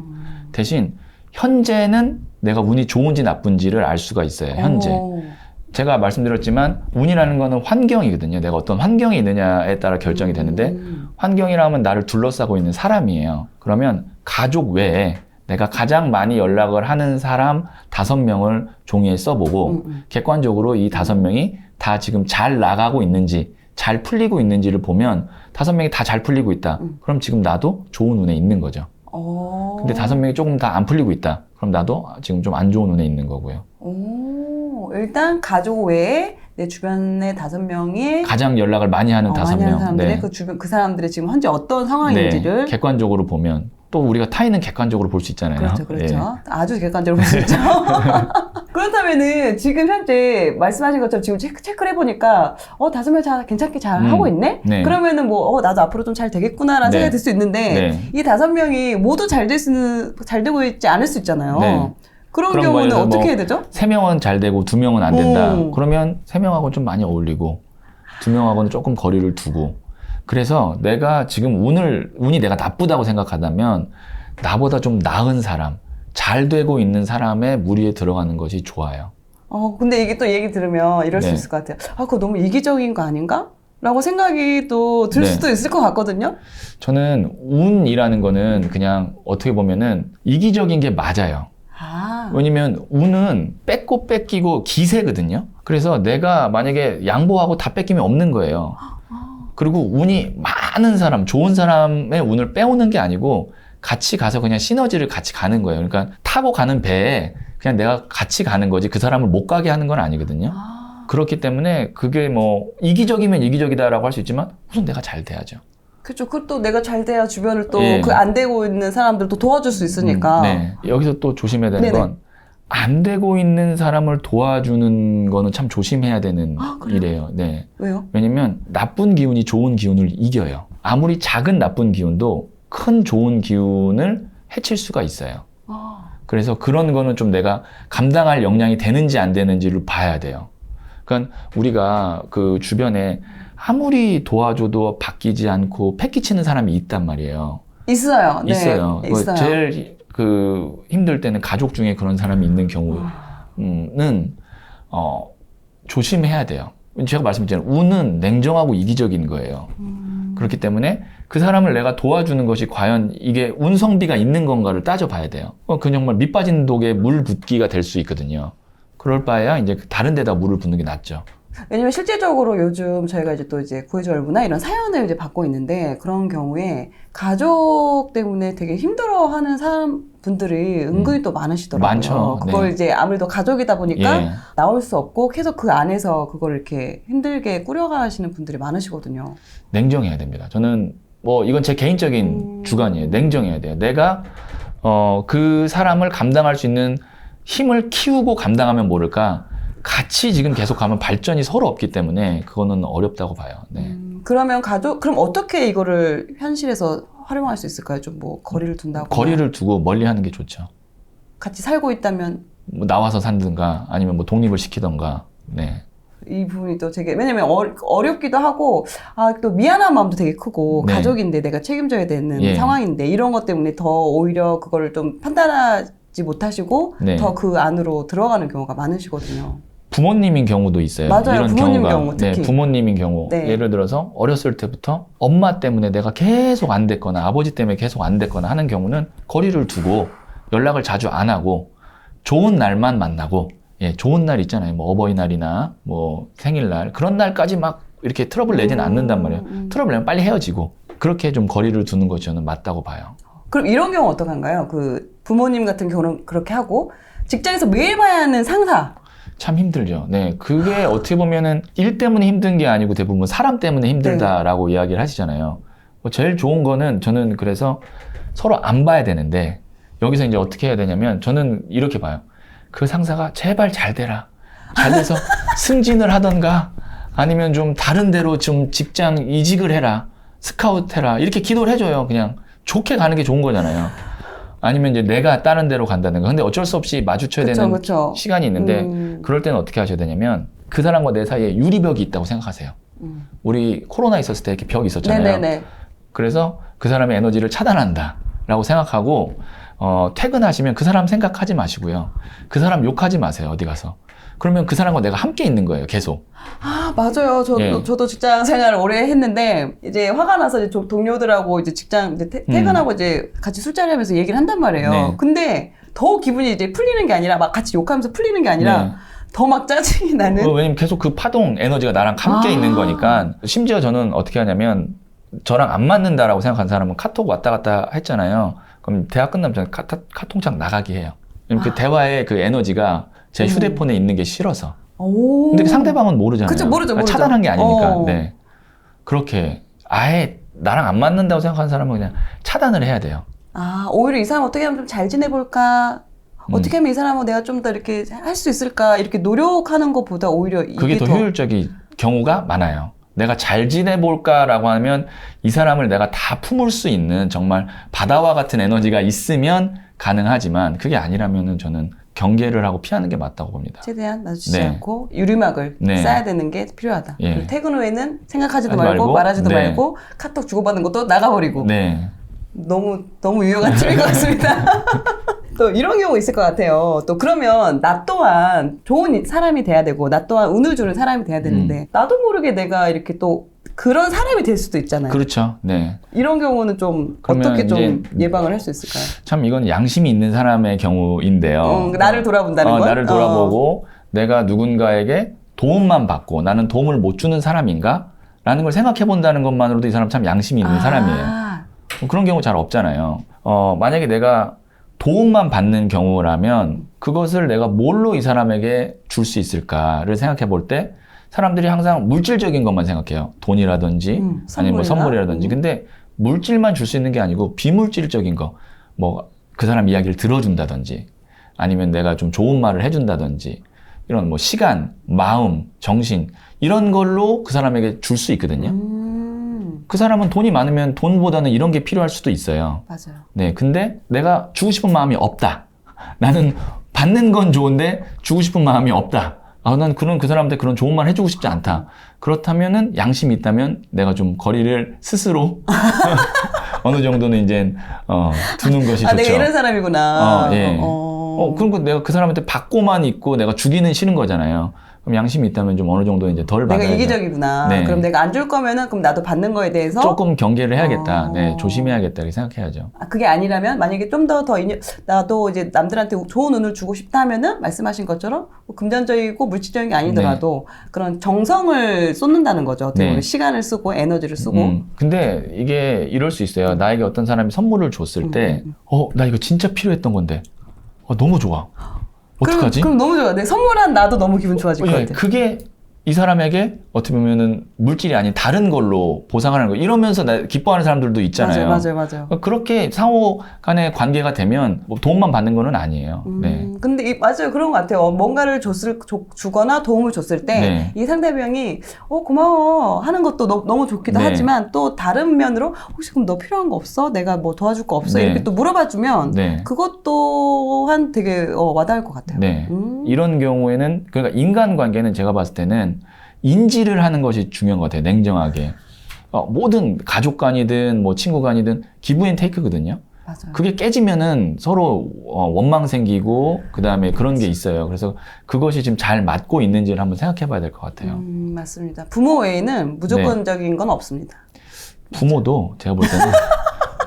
대신 현재는 내가 운이 좋은지 나쁜지를 알 수가 있어요. 현재. 제가 말씀드렸지만 운이라는 거는 환경이거든요. 내가 어떤 환경이 있느냐에 따라 결정이 되는데 환경이라면 나를 둘러싸고 있는 사람이에요. 그러면 가족 외에 내가 가장 많이 연락을 하는 사람 5명을 종이에 써보고 객관적으로 이 5명이 다 지금 잘 나가고 있는지 잘 풀리고 있는지를 보면 5명이 다 잘 풀리고 있다. 그럼 지금 나도 좋은 운에 있는 거죠. 근데 5명이 조금 다 안 풀리고 있다. 그럼 나도 지금 좀 안 좋은 운에 있는 거고요. 일단 가족 외에 내 주변에 5명이 가장 연락을 많이 하는 5명. 많이 하는 사람들의 그 주변 그 사람들의 지금 현재 어떤 상황인지를 객관적으로 보면 또 우리가 타인은 객관적으로 볼 수 있잖아요. 그렇죠. 아주 객관적으로 볼 수 있죠. 그렇다면은 지금 현재 말씀하신 것처럼 지금 체크를 해보니까 5명 잘 괜찮게 잘 하고 있네? 그러면은 뭐 나도 앞으로 좀 잘 되겠구나라는 생각이 들 수 있는데 이 5명이 모두 잘 되고 있지 않을 수 있잖아요. 그런 경우는 어떻게 해야 되죠? 3명은 잘 되고 2명은 안 된다. 그러면 3명하고는 좀 많이 어울리고 2명하고는 조금 거리를 두고 그래서 내가 지금 운이 내가 나쁘다고 생각한다면 나보다 좀 나은 사람, 잘 되고 있는 사람의 무리에 들어가는 것이 좋아요. 근데 이게 또 얘기 들으면 이럴 수 있을 것 같아요. 그거 너무 이기적인 거 아닌가? 라고 생각이 또 들 수도 있을 것 같거든요. 저는 운이라는 거는 그냥 어떻게 보면은 이기적인 게 맞아요. 왜냐면 운은 뺏고 뺏기고 기세거든요. 그래서 내가 만약에 양보하고 다 뺏기면 없는 거예요. 그리고 운이 많은 사람, 좋은 사람의 운을 빼오는 게 아니고 같이 가서 그냥 시너지를 같이 가는 거예요. 그러니까 타고 가는 배에 그냥 내가 같이 가는 거지 그 사람을 못 가게 하는 건 아니거든요. 그렇기 때문에 그게 뭐 이기적이면 이기적이다라고 할 수 있지만 우선 내가 잘 돼야죠. 그렇죠. 그것도 내가 잘 돼야 주변을 또 그 안 되고 있는 사람들도 도와줄 수 있으니까. 여기서 또 조심해야 되는 건 안 되고 있는 사람을 도와주는 거는 참 조심해야 되는 일이에요. 왜요? 왜냐면 나쁜 기운이 좋은 기운을 이겨요. 아무리 작은 나쁜 기운도 큰 좋은 기운을 해칠 수가 있어요. 그래서 그런 거는 좀 내가 감당할 역량이 되는지 안 되는지를 봐야 돼요. 그러니까 우리가 그 주변에 아무리 도와줘도 바뀌지 않고 패기치는 사람이 있단 말이에요. 있어요. 있어요. 제일 그 힘들 때는 가족 중에 그런 사람이 있는 경우는 조심해야 돼요. 제가 말씀드렸잖아요. 운은 냉정하고 이기적인 거예요. 그렇기 때문에 그 사람을 내가 도와주는 것이 과연 이게 운성비가 있는 건가를 따져봐야 돼요. 그 정말 밑 빠진 독에 물 붓기가 될 수 있거든요. 그럴 바에야 이제 다른 데다 물을 붓는 게 낫죠. 왜냐면 실제적으로 요즘 저희가 이제 또 이제 구해줘얼부나 이런 사연을 이제 받고 있는데 그런 경우에 가족 때문에 되게 힘들어하는 분들이 은근히 또 많으시더라고요. 많죠. 그걸 이제 아무래도 가족이다 보니까 나올 수 없고 계속 그 안에서 그걸 이렇게 힘들게 꾸려가시는 분들이 많으시거든요. 냉정해야 됩니다. 저는 뭐 이건 제 개인적인 주관이에요. 냉정해야 돼요. 내가 그 사람을 감당할 수 있는 힘을 키우고 감당하면 모를까 같이 지금 계속 가면 발전이 서로 없기 때문에 그거는 어렵다고 봐요. 그러면 그럼 어떻게 이거를 현실에서 활용할 수 있을까요? 좀 뭐 거리를 둔다거나. 거리를 두고 멀리 하는 게 좋죠. 같이 살고 있다면 뭐 나와서 산든가 아니면 뭐 독립을 시키던가. 네. 이 부분이 또 되게 왜냐면 어렵기도 하고 또 미안한 마음도 되게 크고 네. 가족인데 내가 책임져야 되는 예. 상황인데 이런 것 때문에 더 오히려 그거를 좀 판단하지 못하시고 네. 더 그 안으로 들어가는 경우가 많으시거든요. 부모님인 경우도 있어요. 맞아요. 이런 부모님 경우가. 경우 특히. 네, 부모님인 경우. 네. 예를 들어서 어렸을 때부터 엄마 때문에 내가 계속 안 됐거나 아버지 때문에 계속 안 됐거나 하는 경우는 거리를 두고 연락을 자주 안 하고 좋은 날만 만나고 예, 좋은 날 있잖아요. 뭐 어버이날이나 뭐 생일날 그런 날까지 막 이렇게 트러블 내지는 않는단 말이에요. 트러블 내면 빨리 헤어지고 그렇게 좀 거리를 두는 것이 저는 맞다고 봐요. 그럼 이런 경우 어떡한가요? 그 부모님 같은 경우는 그렇게 하고 직장에서 매일 봐야 하는 상사. 참 힘들죠. 네, 그게 어떻게 보면은 일 때문에 힘든 게 아니고 대부분 사람 때문에 힘들다라고 이야기를 하시잖아요. 뭐 제일 좋은 거는 저는 그래서 서로 안 봐야 되는데 여기서 이제 어떻게 해야 되냐면 저는 이렇게 봐요. 그 상사가 제발 잘 되라. 잘 돼서 승진을 하던가 아니면 좀 다른 데로 좀 직장 이직을 해라. 스카우트 해라. 이렇게 기도를 해줘요. 그냥 좋게 가는 게 좋은 거잖아요. 아니면 이제 내가 다른 데로 간다든가. 근데 어쩔 수 없이 마주쳐야 되는 그쵸. 시간이 있는데 그럴 때는 어떻게 하셔야 되냐면 그 사람과 내 사이에 유리벽이 있다고 생각하세요. 우리 코로나 있었을 때 이렇게 벽이 있었잖아요. 네네네. 그래서 그 사람의 에너지를 차단한다라고 생각하고 퇴근하시면 그 사람 생각하지 마시고요. 그 사람 욕하지 마세요. 어디 가서. 그러면 그 사람과 내가 함께 있는 거예요. 계속. 아, 맞아요. 예. 저도 직장 생활을 오래 했는데, 이제 화가 나서 이제 동료들하고 이제 직장, 이제 퇴근하고 이제 같이 술자리 하면서 얘기를 한단 말이에요. 네. 근데 더 기분이 이제 풀리는 게 아니라, 막 같이 욕하면서 풀리는 게 아니라, 네. 더 막 짜증이 나는. 왜냐면 계속 그 파동 에너지가 나랑 함께 있는 거니까. 심지어 저는 어떻게 하냐면 저랑 안 맞는다라고 생각하는 사람은 카톡 왔다 갔다 했잖아요. 그럼 대화 끝나면 저는 카톡창 나가게 해요. 왜냐면 그 대화의 그 에너지가 제 휴대폰에 있는 게 싫어서. 오. 근데 상대방은 모르잖아요. 그쵸, 모르죠. 차단한 게 아니니까. 어. 네. 그렇게 아예 나랑 안 맞는다고 생각하는 사람은 그냥 차단을 해야 돼요. 아, 오히려 이 사람 어떻게 하면 좀 잘 지내볼까? 어떻게 하면 이 사람하고 내가 좀 더 이렇게 할 수 있을까? 이렇게 노력하는 것보다 오히려 이게 그게 더 효율적인 경우가 많아요. 내가 잘 지내볼까라고 하면 이 사람을 내가 다 품을 수 있는 정말 바다와 같은 에너지가 있으면 가능하지만 그게 아니라면은 저는 경계를 하고 피하는 게 맞다고 봅니다. 최대한 마주치지 네. 않고 유리막을 네. 쌓아야 되는 게 필요하다. 예. 그리고 퇴근 후에는 생각하지도 하지 말고 말고, 말하지도 네. 말고 카톡 주고받는 것도 나가버리고. 네. 너무 유용한 팁인 것 같습니다. 또 이런 경우 있을 것 같아요. 또 그러면 나 또한 좋은 사람이 돼야 되고 나 또한 운을 주는 사람이 돼야 되는데 나도 모르게 내가 이렇게 또 그런 사람이 될 수도 있잖아요. 그렇죠. 네. 이런 경우는 좀 그러면 어떻게 좀 이제 예방을 할 수 있을까요? 참 이건 양심이 있는 사람의 경우인데요. 나를 돌아본다는 건? 나를 돌아보고 내가 누군가에게 도움만 받고 나는 도움을 못 주는 사람인가? 라는 걸 생각해 본다는 것만으로도 이 사람 참 양심이 있는 사람이에요. 그런 경우 잘 없잖아요. 만약에 내가 도움만 받는 경우라면 그것을 내가 뭘로 이 사람에게 줄 수 있을까를 생각해 볼 때 사람들이 항상 물질적인 것만 생각해요. 돈이라든지 아니면 뭐 선물이라든지. 근데 물질만 줄 수 있는 게 아니고 비물질적인 거, 뭐 그 사람 이야기를 들어준다든지 아니면 내가 좀 좋은 말을 해준다든지 이런 뭐 시간, 마음, 정신 이런 걸로 그 사람에게 줄 수 있거든요. 그 사람은 돈이 많으면 돈보다는 이런 게 필요할 수도 있어요. 맞아요. 네, 근데 내가 주고 싶은 마음이 없다. 나는 받는 건 좋은데 주고 싶은 마음이 없다. 난 그 사람한테 그런 좋은 말 해주고 싶지 않다. 그렇다면은 양심이 있다면 내가 좀 거리를 스스로 어느 정도는 이제 두는 것이 좋죠. 내가 이런 사람이구나. 예. 그리고 내가 그 사람한테 받고만 있고 내가 주기는 싫은 거잖아요. 그럼 양심이 있다면 좀 어느 정도 이제 덜 받아야 내가 이기적이구나. 네. 그럼 내가 안 줄 거면은 그럼 나도 받는 거에 대해서 조금 경계를 해야겠다. 네, 조심해야겠다 이렇게 생각해야죠. 그게 아니라면 만약에 좀 더 나도 이제 남들한테 좋은 운을 주고 싶다 하면은 말씀하신 것처럼 뭐 금전적이고 물질적인 게 아니더라도 그런 정성을 쏟는다는 거죠. 어떻게 보면 시간을 쓰고 에너지를 쓰고. 근데 이게 이럴 수 있어요. 나에게 어떤 사람이 선물을 줬을 때 나 이거 진짜 필요했던 건데 너무 좋아. 어떡하지? 그럼 너무 좋아. 내 선물한 나도 너무 기분 좋아질 것 같아. 그게 이 사람에게 어떻게 보면은 물질이 아닌 다른 걸로 보상하는 거 이러면서 기뻐하는 사람들도 있잖아요. 맞아요. 그렇게 상호 간의 관계가 되면 뭐 돈만 받는 거는 아니에요. 네. 근데 맞아요. 그런 것 같아요. 뭔가를 주거나 도움을 줬을 때, 이 상대방이, 고마워 하는 것도 너무 좋기도 하지만, 또 다른 면으로, 혹시 그럼 너 필요한 거 없어? 내가 뭐 도와줄 거 없어? 이렇게 또 물어봐주면, 그것 또한 되게 와닿을 것 같아요. 이런 경우에는, 그러니까 인간관계는 제가 봤을 때는 인지를 하는 것이 중요한 것 같아요. 냉정하게. 모든 가족 간이든 뭐 친구 간이든 기브 앤 테이크거든요. 맞아요. 그게 깨지면은 서로 원망 생기고 그다음에 그런 게 있어요. 그래서 그것이 지금 잘 맞고 있는지를 한번 생각해 봐야 될 것 같아요. 맞습니다. 부모 외에는 무조건적인 건 없습니다. 부모도 제가 볼 때는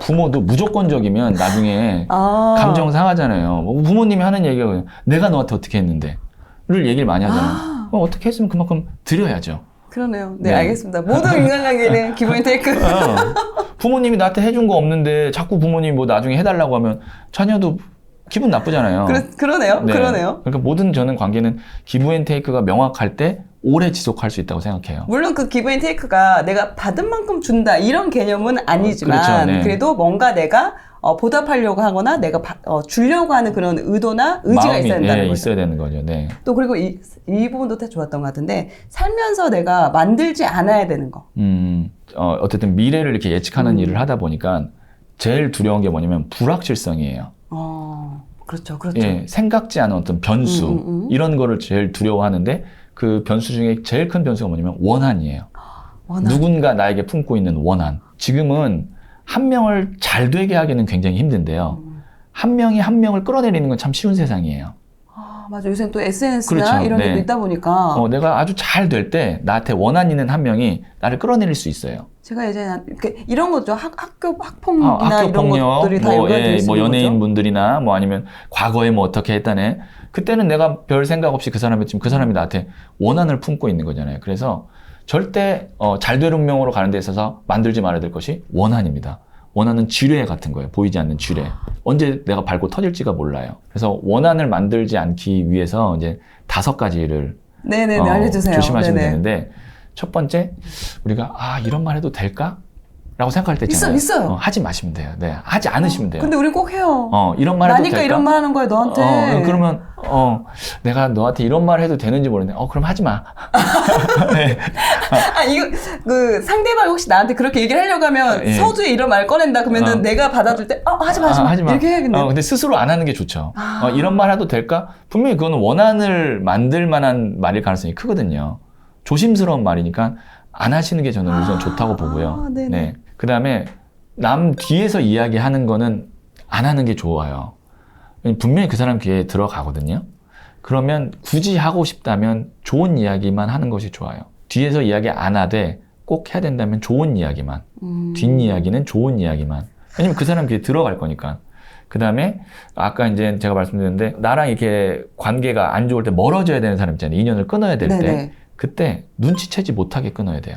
부모도 무조건적이면 나중에 감정 상하잖아요. 부모님이 하는 얘기가 그냥 내가 너한테 어떻게 했는데 를 얘기를 많이 하잖아요. 어떻게 했으면 그만큼 드려야죠. 그러네요. 네, 알겠습니다. 모든 인간관계는 기브 앤 테이크. 부모님이 나한테 해준 거 없는데 자꾸 부모님이 뭐 나중에 해달라고 하면 자녀도 기분 나쁘잖아요. 그러네요. 그러네요. 그러니까 모든 저는 관계는 기브 앤 테이크가 명확할 때 오래 지속할 수 있다고 생각해요. 물론 그 기브 앤 테이크가 내가 받은 만큼 준다 이런 개념은 아니지만 그렇죠, 그래도 뭔가 내가 보답하려고 하거나 내가 주려고 하는 그런 의도나 의지가 마음이, 있어야 된다는 거죠. 있어야 되는 거죠. 또 그리고 이 부분도 되게 좋았던 것 같은데 살면서 내가 만들지 않아야 되는 거. 어쨌든 미래를 이렇게 예측하는 일을 하다 보니까 제일 두려운 게 뭐냐면 불확실성이에요. 그렇죠. 예, 생각지 않은 어떤 변수 이런 거를 제일 두려워하는데 그 변수 중에 제일 큰 변수가 뭐냐면 원한이에요. 누군가 나에게 품고 있는 원한. 지금은 한 명을 잘 되게 하기는 굉장히 힘든데요. 한 명이 한 명을 끌어내리는 건 참 쉬운 세상이에요. 맞아. 요새는 또 SNS나 이런 게 있다 보니까. 내가 아주 잘 될 때 나한테 원한 있는 한 명이 나를 끌어내릴 수 있어요. 제가 예전에 이런 거죠. 학폭이나 학교 이런 폭력, 것들이 다 연관되어 있는 뭐 연예인 거죠? 분들이나 뭐 아니면 과거에 뭐 어떻게 했다네. 그때는 내가 별 생각 없이 그 사람했지만 그 사람이 나한테 원한을 품고 있는 거잖아요. 그래서 절대 잘 될 운명으로 가는 데 있어서 만들지 말아야 될 것이 원한입니다. 원한은 지뢰 같은 거예요. 보이지 않는 지뢰. 언제 내가 밟고 터질지가 몰라요. 그래서 원한을 만들지 않기 위해서 이제 5가지를 알려주세요. 조심하시면 되는데 첫 번째, 우리가 이런 말 해도 될까? 라고 생각할 때 있잖아요. 있어요. 하지 마시면 돼요. 네, 하지 않으시면 돼요. 근데 우리 꼭 해요. 이런 말 해도 나니까 될까? 이런 말 하는 거야, 너한테. 그러면 내가 너한테 이런 말 해도 되는지 모르는데 그럼 하지 마. 네. 이거 상대방이 혹시 나한테 그렇게 얘기를 하려고 하면 서두에 이런 말 꺼낸다 그러면은 내가 받아줄 때 하지 마. 이렇게 해야겠네. 근데 스스로 안 하는 게 좋죠. 이런 말 해도 될까? 분명히 그거는 원한을 만들 만한 말일 가능성이 크거든요. 조심스러운 말이니까 안 하시는 게 저는 우선 좋다고 보고요. 네. 그 다음에 남 뒤에서 이야기하는 거는 안 하는 게 좋아요. 분명히 그 사람 귀에 들어가거든요. 그러면 굳이 하고 싶다면 좋은 이야기만 하는 것이 좋아요. 뒤에서 이야기 안 하되 꼭 해야 된다면 좋은 이야기만. 뒷이야기는 좋은 이야기만. 왜냐면 그 사람 귀에 들어갈 거니까. 그 다음에 아까 이제 제가 말씀드렸는데 나랑 이렇게 관계가 안 좋을 때 멀어져야 되는 사람 있잖아요. 인연을 끊어야 될 때. 그때 눈치채지 못하게 끊어야 돼요.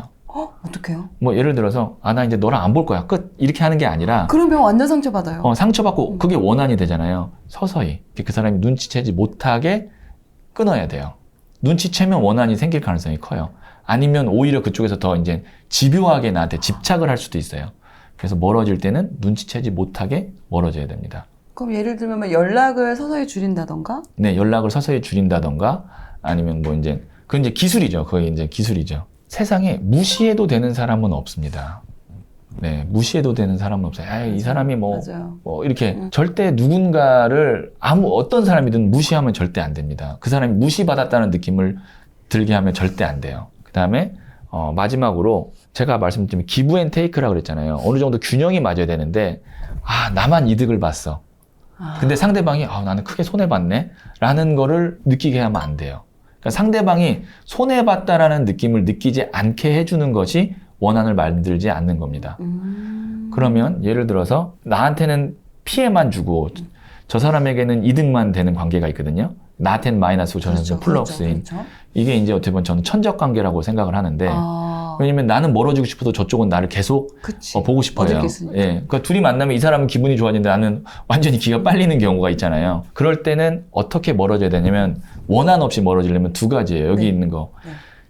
어떡해요? 뭐 예를 들어서 나 이제 너랑 안 볼 거야. 끝. 이렇게 하는 게 아니라 그러면 완전 상처받아요. 상처받고 그게 원한이 되잖아요. 서서히 그 사람이 눈치채지 못하게 끊어야 돼요. 눈치채면 원한이 생길 가능성이 커요. 아니면 오히려 그쪽에서 더 이제 집요하게 나한테 집착을 할 수도 있어요. 그래서 멀어질 때는 눈치채지 못하게 멀어져야 됩니다. 그럼 예를 들면 연락을 서서히 줄인다던가? 네, 연락을 서서히 줄인다던가 아니면 뭐 그건 이제 기술이죠. 거의 이제 기술이죠. 세상에 무시해도 되는 사람은 없습니다. 네, 무시해도 되는 사람은 없어요. 이 사람이 뭐 이렇게 절대 누군가를 어떤 사람이든 무시하면 절대 안 됩니다. 그 사람이 무시받았다는 느낌을 들게 하면 절대 안 돼요. 그 다음에 마지막으로 제가 말씀드린 기브 앤 테이크라고 그랬잖아요. 어느 정도 균형이 맞아야 되는데 나만 이득을 봤어. 근데 상대방이 나는 크게 손해봤네 라는 거를 느끼게 하면 안 돼요. 그러니까 상대방이 손해봤다라는 느낌을 느끼지 않게 해주는 것이 원한을 만들지 않는 겁니다. 그러면 예를 들어서 나한테는 피해만 주고 저 사람에게는 이득만 되는 관계가 있거든요. 나한테는 마이너스고 저 사람한테는 플러스인. 이게 이제 어떻게 보면 저는 천적 관계라고 생각을 하는데 왜냐면 나는 멀어지고 싶어도 저쪽은 나를 계속 보고 싶어요. 그러니까 둘이 만나면 이 사람은 기분이 좋아지는데 나는 완전히 기가 빨리는 경우가 있잖아요. 그럴 때는 어떻게 멀어져야 되냐면 원한 없이 멀어지려면 2가지예요. 여기 있는 거.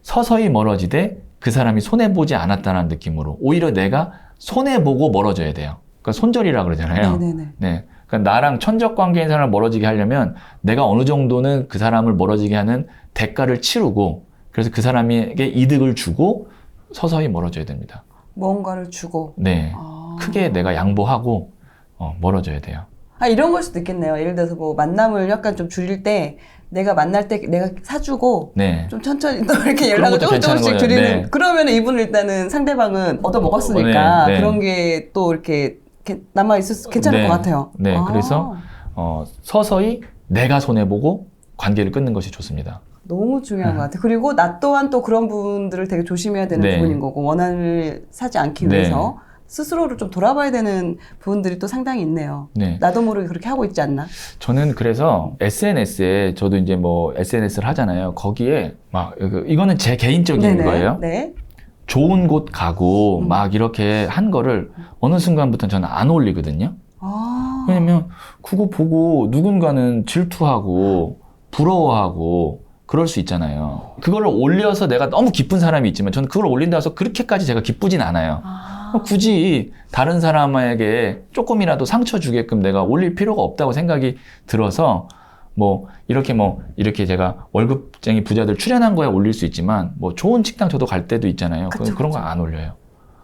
서서히 멀어지되 그 사람이 손해보지 않았다는 느낌으로 오히려 내가 손해보고 멀어져야 돼요. 그러니까 손절이라고 그러잖아요. 네. 그러니까 나랑 천적 관계인 사람을 멀어지게 하려면 내가 어느 정도는 그 사람을 멀어지게 하는 대가를 치르고 그래서 그 사람에게 이득을 주고 서서히 멀어져야 됩니다. 뭔가를 주고. 네. 아. 크게 내가 양보하고 멀어져야 돼요. 아, 이런 걸 수도 있겠네요. 예를 들어서 뭐 만남을 약간 좀 줄일 때 내가 만날 때 내가 사주고 네. 좀 천천히 또 이렇게 연락을 것도 조금씩 괜찮은 줄이는 거예요. 네. 그러면 이분은 일단은 상대방은 얻어 먹었으니까 네, 네. 그런 게 또 이렇게 남아 있을 괜찮을 네. 것 같아요. 네. 아. 그래서 서서히 내가 손해보고 관계를 끊는 것이 좋습니다. 너무 중요한 것 같아요. 그리고 나 또한 또 그런 부분들을 되게 조심해야 되는 네. 부분인 거고 원한을 사지 않기 네. 위해서 스스로를 좀 돌아봐야 되는 부분들이 또 상당히 있네요. 네. 나도 모르게 그렇게 하고 있지 않나? 저는 그래서 SNS에 저도 이제 뭐 SNS를 하잖아요. 거기에 막 이거는 제 개인적인 네네. 거예요. 네. 좋은 곳 가고 막 이렇게 한 거를 어느 순간부터 저는 안 올리거든요. 아. 왜냐면 그거 보고 누군가는 질투하고 부러워하고 그럴 수 있잖아요. 그거를 올려서 내가 너무 기쁜 사람이 있지만 저는 그걸 올린다고 해서 그렇게까지 제가 기쁘진 않아요. 굳이 다른 사람에게 조금이라도 상처 주게끔 내가 올릴 필요가 없다고 생각이 들어서 이렇게 제가 월급쟁이 부자들 출연한 거에 올릴 수 있지만 뭐 좋은 식당 저도 갈 때도 있잖아요. 그쵸, 그런 거 그쵸. 안 올려요.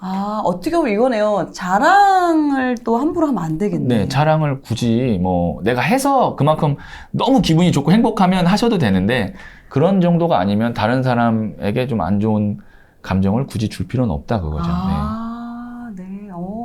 아, 어떻게 보면 이거네요. 자랑을 또 함부로 하면 안 되겠네. 네, 자랑을 굳이 내가 해서 그만큼 너무 기분이 좋고 행복하면 하셔도 되는데 그런 정도가 아니면 다른 사람에게 좀 안 좋은 감정을 굳이 줄 필요는 없다 그거죠. 아, 네.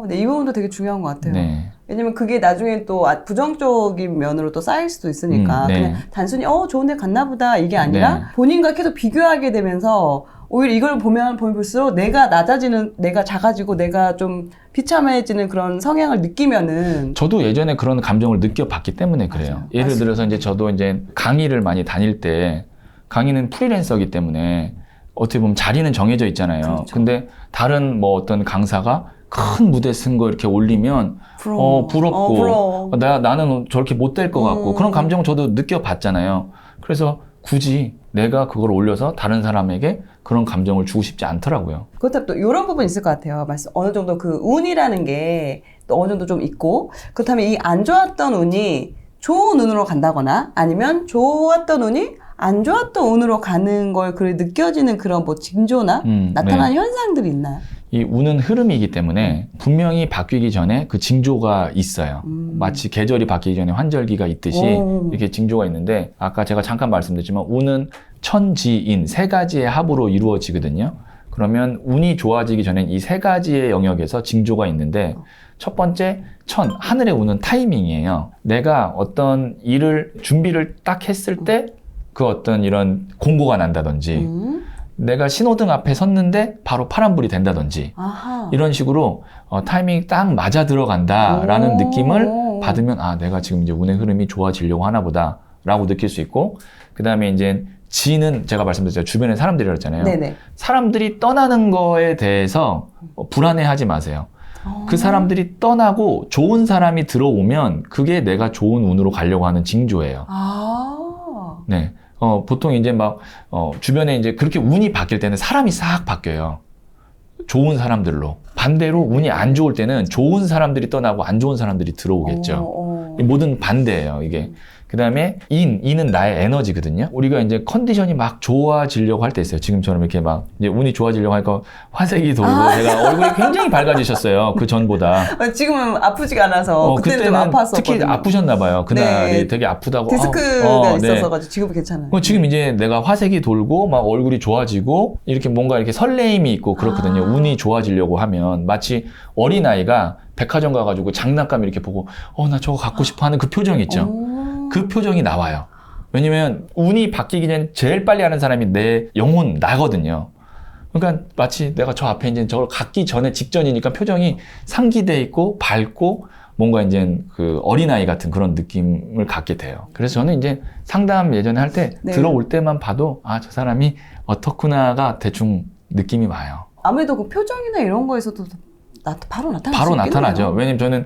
네. 이 부분도 되게 중요한 것 같아요. 네. 왜냐면 그게 나중에 또 부정적인 면으로 또 쌓일 수도 있으니까 네. 그냥 단순히 좋은 데 갔나 보다 이게 아니라 네. 본인과 계속 비교하게 되면서 오히려 이걸 보면 볼수록 내가 낮아지는, 내가 작아지고 내가 좀 비참해지는 그런 성향을 느끼면은 저도 예전에 그런 감정을 느껴봤기 때문에 그래요. 맞아요. 예를 맞습니다. 들어서 이제 저도 이제 강의를 많이 다닐 때 강의는 프리랜서이기 때문에 어떻게 보면 자리는 정해져 있잖아요. 그렇죠. 근데 다른 어떤 강사가 큰 무대 쓴 거 이렇게 올리면 부럽고 부러워. 나는 저렇게 못 될 것 같고 그런 감정 저도 느껴봤잖아요. 그래서 굳이 내가 그걸 올려서 다른 사람에게 그런 감정을 주고 싶지 않더라고요. 그렇다면 또 이런 부분이 있을 것 같아요. 어느 정도 그 운이라는 게 또 어느 정도 좀 있고, 그렇다면 이 안 좋았던 운이 좋은 운으로 간다거나 아니면 좋았던 운이 안 좋았던 운으로 가는 걸 느껴지는 그런 징조나 나타나는 현상들이 있나요? 이 운은 흐름이기 때문에 분명히 바뀌기 전에 그 징조가 있어요. 마치 계절이 바뀌기 전에 환절기가 있듯이 이렇게 징조가 있는데 아까 제가 잠깐 말씀드렸지만 운은 천지인 세 가지의 합으로 이루어지거든요. 그러면 운이 좋아지기 전엔 이 세 가지의 영역에서 징조가 있는데 첫 번째, 하늘의 운은 타이밍이에요. 내가 어떤 일을 준비를 딱 했을 때 그 어떤 이런 공고가 난다든지 내가 신호등 앞에 섰는데 바로 파란불이 된다든지 아하. 이런 식으로 타이밍이 딱 맞아 들어간다라는 느낌을 받으면 내가 지금 이제 운의 흐름이 좋아지려고 하나 보다 라고 느낄 수 있고 그 다음에 이제 지는 제가 말씀드렸죠. 주변에 사람들이 그랬잖아요. 네네. 사람들이 떠나는 거에 대해서 불안해하지 마세요. 그 사람들이 떠나고 좋은 사람이 들어오면 그게 내가 좋은 운으로 가려고 하는 징조예요. 네. 보통 이제 주변에 이제 그렇게 운이 바뀔 때는 사람이 싹 바뀌어요. 좋은 사람들로. 반대로 운이 안 좋을 때는 좋은 사람들이 떠나고 안 좋은 사람들이 들어오겠죠. 모든 반대예요, 이게. 그 다음에 인은 나의 에너지거든요. 우리가 이제 컨디션이 막 좋아지려고 할 때 있어요. 지금처럼 이렇게 이제 운이 좋아지려고 하니까 화색이 돌고 제가 얼굴이 굉장히 밝아지셨어요. 그 전보다. 지금은 아프지가 않아서 그때는 좀 아팠었거든요. 특히 아프셨나 봐요. 그날이 네. 되게 아프다고. 디스크가 네. 있었어가지고 지금은 괜찮아요. 지금 이제 내가 화색이 돌고 막 얼굴이 좋아지고 이렇게 뭔가 이렇게 설레임이 있고 그렇거든요. 운이 좋아지려고 하면 마치 어린아이가 백화점 가가지고 장난감 이렇게 보고 나 저거 갖고 싶어 하는 그 표정 있죠. 그 표정이 나와요. 왜냐면 운이 바뀌기 전에 제일 빨리 하는 사람이 내 영혼 나거든요. 그러니까 마치 내가 저 앞에 이제 저걸 갖기 전에 직전이니까 표정이 상기돼 있고 밝고 뭔가 이제 그 어린아이 같은 그런 느낌을 갖게 돼요. 그래서 저는 이제 상담 예전에 할 때 들어올 때만 봐도 저 사람이 어떻구나가 대충 느낌이 와요. 아무래도 그 표정이나 이런 거에서도 바로 나타날 수 있겠네요. 나타나죠. 왜냐면 저는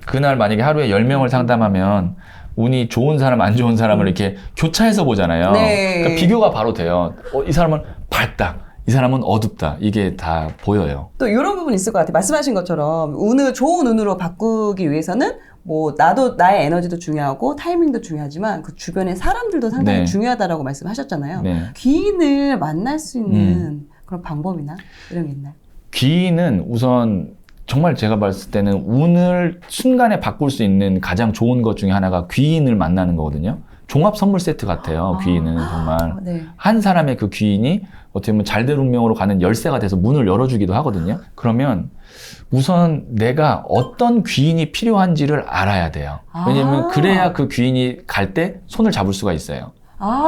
그날 만약에 하루에 10명을 상담하면 운이 좋은 사람, 안 좋은 사람을 이렇게 교차해서 보잖아요. 네. 그러니까 비교가 바로 돼요. 이 사람은 밝다. 이 사람은 어둡다. 이게 다 보여요. 또 이런 부분이 있을 것 같아요. 말씀하신 것처럼 좋은 운으로 바꾸기 위해서는 뭐 나도 나의 에너지도 중요하고 타이밍도 중요하지만 그 주변의 사람들도 상당히 네. 중요하다라고 말씀하셨잖아요. 네. 귀인을 만날 수 있는 그런 방법이나 이런 게 있나요? 귀인은 우선 정말 제가 봤을 때는 운을 순간에 바꿀 수 있는 가장 좋은 것 중에 하나가 귀인을 만나는 거거든요. 종합 선물 세트 같아요. 귀인은 정말 네. 한 사람의 그 귀인이 어떻게 보면 잘될 운명으로 가는 열쇠가 돼서 문을 열어주기도 하거든요. 그러면 우선 내가 어떤 귀인이 필요한지를 알아야 돼요. 왜냐면 그래야 그 귀인이 갈 때 손을 잡을 수가 있어요.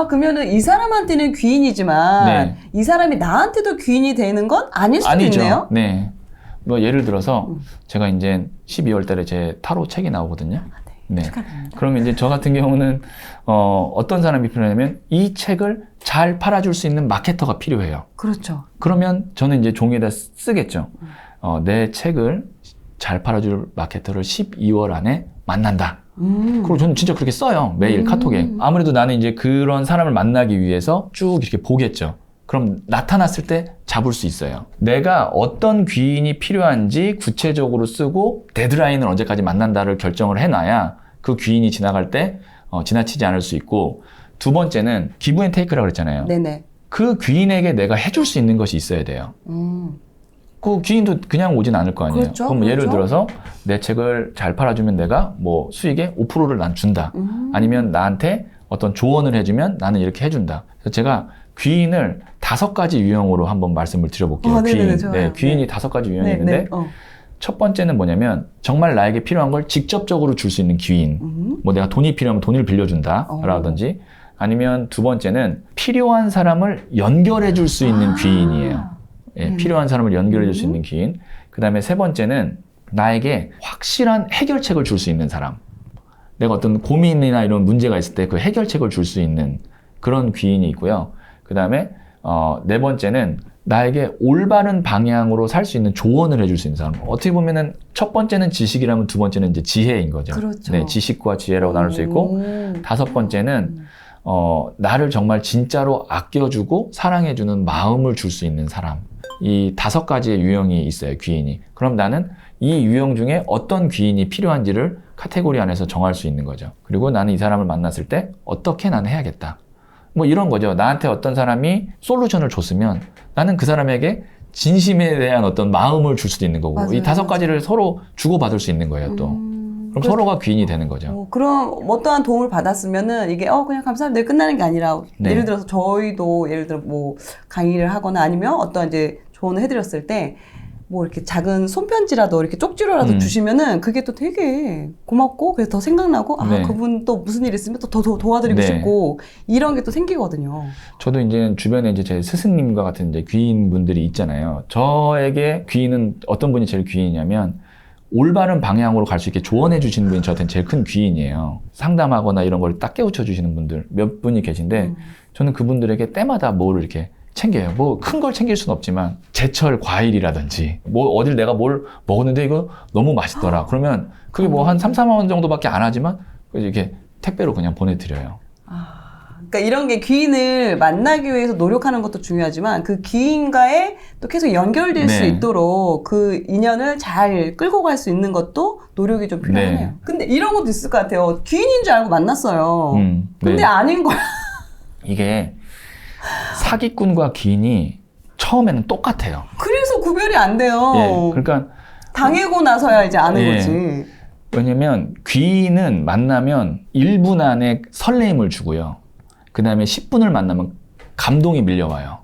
그러면은 이 사람한테는 귀인이지만 네. 이 사람이 나한테도 귀인이 되는 건 아닐 수도 아니죠. 있네요. 네. 뭐 예를 들어서 제가 이제 12월 달에 제 타로 책이 나오거든요. 네. 축하드립니다. 그러면 이제 저 같은 경우는 어떤 사람이 필요하냐면 이 책을 잘 팔아줄 수 있는 마케터가 필요해요. 그렇죠. 그러면 저는 이제 종이에다 쓰겠죠. 내 책을 잘 팔아줄 마케터를 12월 안에 만난다. 그리고 저는 진짜 그렇게 써요. 매일 카톡에. 아무래도 나는 이제 그런 사람을 만나기 위해서 쭉 이렇게 보겠죠. 그럼 나타났을 때 잡을 수 있어요. 내가 어떤 귀인이 필요한지 구체적으로 쓰고 데드라인을 언제까지 만난다를 결정을 해놔야 그 귀인이 지나갈 때 지나치지 않을 수 있고, 두 번째는 기브 앤 테이크라고 그랬잖아요. 네네. 그 귀인에게 내가 해줄 수 있는 것이 있어야 돼요. 그 귀인도 그냥 오진 않을 거 아니에요. 그렇죠, 그럼 그렇죠. 예를 들어서 내 책을 잘 팔아주면 내가 뭐 수익의 5%를 난 준다. 아니면 나한테 어떤 조언을 해주면 나는 이렇게 해준다. 그래서 제가 귀인을 5가지 유형으로 한번 말씀을 드려볼게요. 네네네, 귀인. 좋아요. 네, 귀인이 네. 5가지 유형이 네, 있는데 네. 첫 번째는 뭐냐면 정말 나에게 필요한 걸 직접적으로 줄 수 있는 귀인. 뭐 내가 돈이 필요하면 돈을 빌려준다 라든지, 아니면 두 번째는 필요한 사람을 연결해 줄 수 있는 귀인이에요. 예, 필요한 사람을 연결해 줄 수 있는 귀인. 그 다음에 세 번째는 나에게 확실한 해결책을 줄 수 있는 사람. 내가 어떤 고민이나 이런 문제가 있을 때 그 해결책을 줄 수 있는 그런 귀인이 있고요. 그 다음에 네 번째는 나에게 올바른 방향으로 살 수 있는 조언을 해줄 수 있는 사람. 어떻게 보면은 첫 번째는 지식이라면 두 번째는 이제 지혜인 거죠. 그렇죠. 네, 지식과 지혜라고 나눌 수 있고, 다섯 번째는 나를 정말 진짜로 아껴주고 사랑해주는 마음을 줄 수 있는 사람. 이 5가지의 유형이 있어요, 귀인이. 그럼 나는 이 유형 중에 어떤 귀인이 필요한지를 카테고리 안에서 정할 수 있는 거죠. 그리고 나는 이 사람을 만났을 때 어떻게 나는 해야겠다. 뭐 이런 거죠. 나한테 어떤 사람이 솔루션을 줬으면 나는 그 사람에게 진심에 대한 어떤 마음을 줄 수도 있는 거고, 맞아요, 이 5가지를 서로 주고받을 수 있는 거예요, 또. 그럼 서로가 귀인이 되는 거죠. 그럼 어떠한 도움을 받았으면은 이게 그냥 감사합니다 끝나는 게 아니라 네. 예를 들어서 저희도 예를 들어 뭐 강의를 하거나 아니면 어떤 이제 조언을 해드렸을 때 뭐 이렇게 작은 손편지라도 이렇게 쪽지로라도 주시면은 그게 또 되게 고맙고 그래서 더 생각나고 네. 그분 또 무슨 일 있으면 또 더 도와드리고 네. 싶고 이런 게 또 생기거든요. 저도 이제 주변에 이제 제 스승님과 같은 이제 귀인 분들이 있잖아요. 저에게 귀인은 어떤 분이 제일 귀인이냐면 올바른 방향으로 갈 수 있게 조언해 주시는 분이 저한테는 제일 큰 귀인이에요. 상담하거나 이런 걸 딱 깨우쳐 주시는 분들 몇 분이 계신데 저는 그분들에게 때마다 뭐를 이렇게 챙겨요. 뭐 큰 걸 챙길 수는 없지만 제철 과일이라든지 뭐 어딜 내가 뭘 먹었는데 이거 너무 맛있더라. 그러면 그게 뭐 한 3, 4만 원 정도밖에 안 하지만 이렇게 택배로 그냥 보내드려요. 그러니까 이런 게 귀인을 만나기 위해서 노력하는 것도 중요하지만 그 귀인과의 또 계속 연결될 수 네. 있도록 그 인연을 잘 끌고 갈 수 있는 것도 노력이 좀 필요하네요. 네. 근데 이런 것도 있을 것 같아요. 귀인인 줄 알고 만났어요. 근데 네. 아닌 거야. 이게 사기꾼과 귀인이 처음에는 똑같아요. 그래서 구별이 안 돼요. 예, 그러니까 당하고 나서야 이제 아는 예. 거지. 왜냐면 귀인은 만나면 1분 안에 설레임을 주고요. 그 다음에 10분을 만나면 감동이 밀려와요.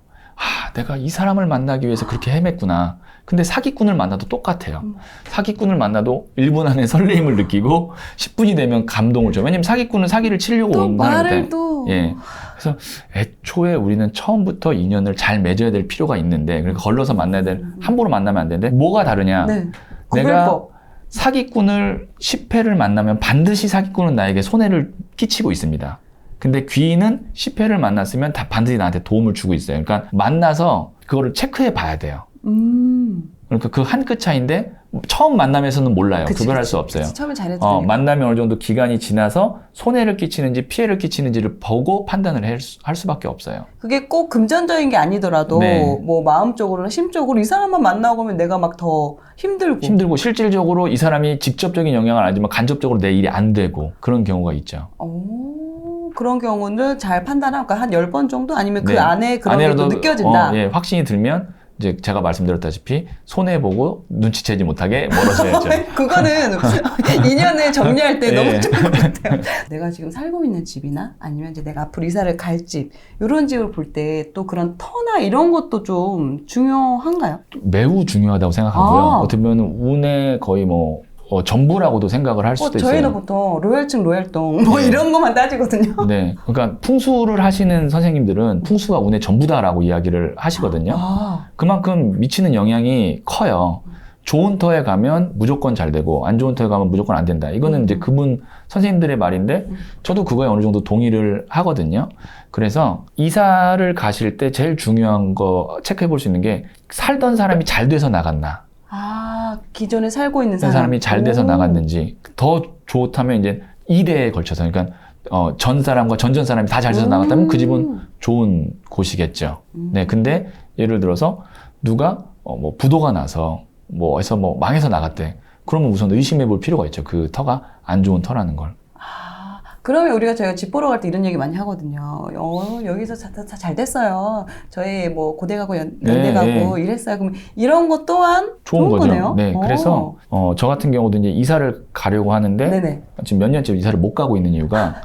내가 이 사람을 만나기 위해서 그렇게 헤맸구나. 근데 사기꾼을 만나도 똑같아요. 사기꾼을 만나도 1분 안에 설레임을 느끼고 10분이 되면 감동을 줘요. 왜냐면 사기꾼은 사기를 치려고 또 온 말을 사람인데. 또. 예. 그래서 애초에 우리는 처음부터 인연을 잘 맺어야 될 필요가 있는데, 그러니까 걸러서 만나야 함부로 만나면 안 되는데, 뭐가 다르냐? 네. 내가 구별법. 사기꾼을 10회를 만나면 반드시 사기꾼은 나에게 손해를 끼치고 있습니다. 근데 귀인은 10회를 만났으면 다 반드시 나한테 도움을 주고 있어요. 그러니까 만나서 그거를 체크해 봐야 돼요. 그러니까 그 한 끗 차이인데 처음 만남에서는 몰라요. 그치, 구별할 그치, 수 없어요. 그치. 처음에 잘해주니까. 만남이 어느 정도 기간이 지나서 손해를 끼치는지 피해를 끼치는지를 보고 판단을 할 수밖에 없어요. 그게 꼭 금전적인 게 아니더라도 네. 뭐 마음적으로나 심적으로 이 사람만 만나고 보면 내가 막 더 힘들고 실질적으로 이 사람이 직접적인 영향을 안 주면 간접적으로 내 일이 안 되고 그런 경우가 있죠. 그런 경우는 잘 판단하고 한 10번 정도 아니면 그 네. 안에 그런 게 또 느껴진다. 예, 확신이 들면 이제 제가 말씀드렸다시피 손해보고 눈치채지 못하게 멀어져야죠. 그거는 인연을 정리할 때 네. 너무 좋은 것 같아요. 내가 지금 살고 있는 집이나 아니면 이제 내가 앞으로 이사를 갈 집, 이런 집을 볼 때 또 그런 터나 이런 것도 좀 중요한가요? 매우 중요하다고 생각하고요. 아. 어떻게 보면 운의 거의 뭐 전부라고도 생각을 할 수도 저희는 있어요. 보통 로열층, 로열동 뭐 네. 이런 것만 따지거든요. 네, 그러니까 풍수를 하시는 선생님들은 풍수가 운의 전부다라고 이야기를 하시거든요. 그만큼 미치는 영향이 커요. 좋은 터에 가면 무조건 잘 되고 안 좋은 터에 가면 무조건 안 된다. 이거는 이제 그분 선생님들의 말인데 저도 그거에 어느 정도 동의를 하거든요. 그래서 이사를 가실 때 제일 중요한 거 체크해 볼 수 있는 게 살던 사람이 잘 돼서 나갔나. 기존에 살고 있는 사람이 잘 돼서 나갔는지. 더 좋다면 이제 2대에 걸쳐서, 그러니까 전 사람과 전전 사람이 다 잘 돼서 나갔다면 그 집은 좋은 곳이겠죠. 네, 근데 예를 들어서 누가 뭐 부도가 나서 어디서 망해서 나갔대. 그러면 우선 의심해 볼 필요가 있죠. 그 터가 안 좋은 터라는 걸. 그러면 우리가 저희가 집 보러 갈 때 이런 얘기 많이 하거든요. 여기서 다 잘 됐어요. 저희 뭐 고대 가고 연대 가고 이랬어요. 그럼 이런 것 또한 좋은 거죠. 거네요. 네, 그래서 저 같은 경우도 이제 이사를 가려고 하는데 네네. 지금 몇 년째 이사를 못 가고 있는 이유가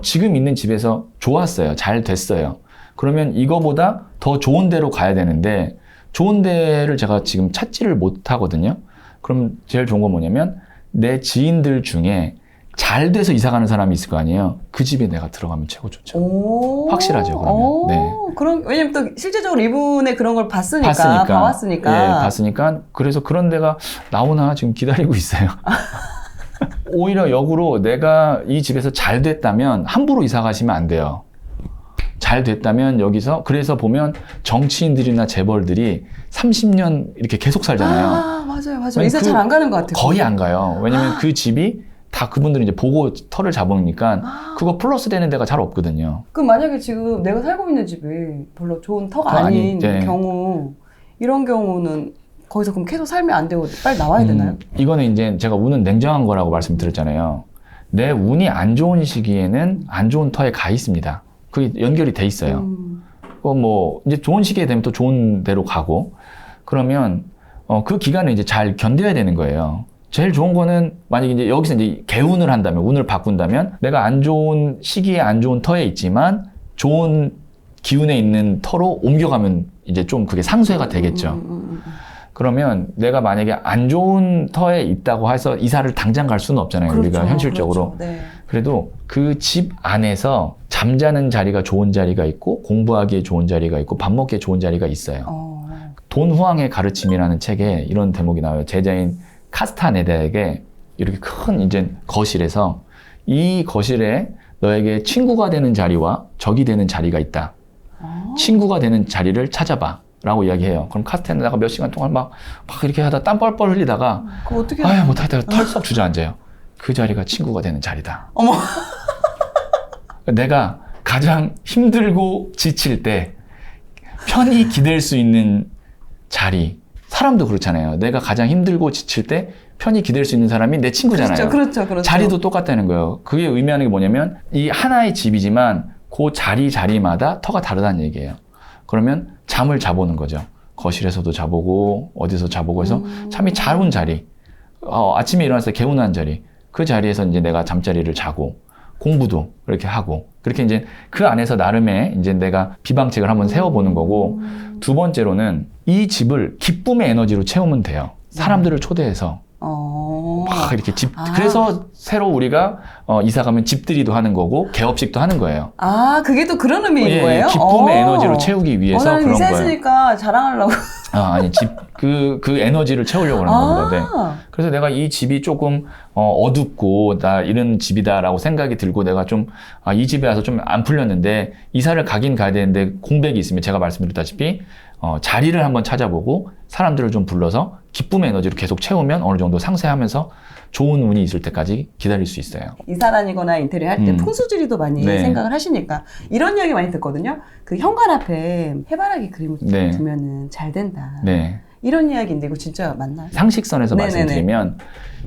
지금 있는 집에서 좋았어요. 잘 됐어요. 그러면 이거보다 더 좋은 데로 가야 되는데 좋은 데를 제가 지금 찾지를 못하거든요. 그럼 제일 좋은 건 뭐냐면 내 지인들 중에 잘 돼서 이사 가는 사람이 있을 거 아니에요. 그 집에 내가 들어가면 최고 좋죠. 확실하죠, 그러면. 네. 왜냐면 또 실제적으로 이분의 그런 걸 봐왔으니까. 예, 봤으니까. 그래서 그런 데가 나오나 지금 기다리고 있어요. 오히려 역으로 내가 이 집에서 잘 됐다면 함부로 이사 가시면 안 돼요. 잘 됐다면 여기서, 그래서 보면 정치인들이나 재벌들이 30년 이렇게 계속 살잖아요. 맞아요. 이사 잘 안 가는 것 같아요. 거의 안 가요. 왜냐면 그 집이 다 그분들은 이제 보고 터를 잡으니까 그거 플러스 되는 데가 잘 없거든요. 그럼 만약에 지금 내가 살고 있는 집이 별로 좋은 터가 아닌 경우, 이런 경우는 거기서 그럼 계속 살면 안 되고 빨리 나와야 되나요? 이거는 이제 제가 운은 냉정한 거라고 말씀드렸잖아요. 내 운이 안 좋은 시기에는 안 좋은 터에 가 있습니다. 그게 연결이 돼 있어요. 이제 좋은 시기에 되면 또 좋은 데로 가고, 그러면 그 기간을 이제 잘 견뎌야 되는 거예요. 제일 좋은 거는 만약에 이제 여기서 이제 개운을 한다면, 운을 바꾼다면 내가 안 좋은 시기에 안 좋은 터에 있지만 좋은 기운에 있는 터로 옮겨가면 이제 좀 그게 상쇄가 되겠죠. 그러면 내가 만약에 안 좋은 터에 있다고 해서 이사를 당장 갈 수는 없잖아요. 우리가 현실적으로. 그렇죠. 네. 그래도 그 집 안에서 잠자는 자리가 좋은 자리가 있고 공부하기에 좋은 자리가 있고 밥 먹기에 좋은 자리가 있어요. 돈 후왕의 가르침이라는 책에 이런 대목이 나와요. 제자인 카스타네다에게 이렇게 큰 이제 거실에서 이 거실에 너에게 친구가 되는 자리와 적이 되는 자리가 있다. 친구가 되는 자리를 찾아봐. 라고 이야기해요. 그럼 카스타네다가 몇 시간 동안 막 이렇게 하다 땀 뻘뻘 흘리다가 아유 못하겠다 털썩 주저앉아요. 그 자리가 친구가 되는 자리다. 어머. 내가 가장 힘들고 지칠 때 편히 기댈 수 있는 자리. 사람도 그렇잖아요. 내가 가장 힘들고 지칠 때 편히 기댈 수 있는 사람이 내 친구잖아요. 그렇죠. 자리도 똑같다는 거예요. 그게 의미하는 게 뭐냐면 이 하나의 집이지만 그 자리마다 터가 다르다는 얘기예요. 그러면 잠을 자보는 거죠. 거실에서도 자보고 어디서 자보고 해서 잠이 잘 온 자리. 아침에 일어나서 개운한 자리. 그 자리에서 이제 내가 잠자리를 자고 공부도 그렇게 하고 그렇게 이제 그 안에서 나름의 이제 내가 비방책을 한번 세워보는 거고, 두 번째로는 이 집을 기쁨의 에너지로 채우면 돼요. 사람들을 초대해서 막 이렇게 그래서 새로 우리가 이사 가면 집들이도 하는 거고 개업식도 하는 거예요. 그게 또 그런 의미인 거예요? 기쁨의 에너지를 채우기 위해서 그런 거예요. 이사 했으니까 자랑하려고. 아니 그 에너지를 채우려고 하는 겁니다. 네. 그래서 내가 이 집이 조금 어둡고 나 이런 집이다라고 생각이 들고 내가 좀 이 집에 와서 좀 안 풀렸는데 이사를 가긴 가야 되는데 공백이 있으면 제가 말씀드렸다시피 자리를 한번 찾아보고 사람들을 좀 불러서 기쁨의 에너지로 계속 채우면 어느 정도 상쇄하면서 좋은 운이 있을 때까지 기다릴 수 있어요. 이사 다니거나 인테리어 할 때 풍수지리도 많이 네. 생각을 하시니까 이런 이야기 많이 듣거든요. 그 현관 앞에 해바라기 그림을 네. 두면은 잘 된다. 네. 이런 이야기인데 이거 진짜 맞나요? 상식선에서 네네네. 말씀드리면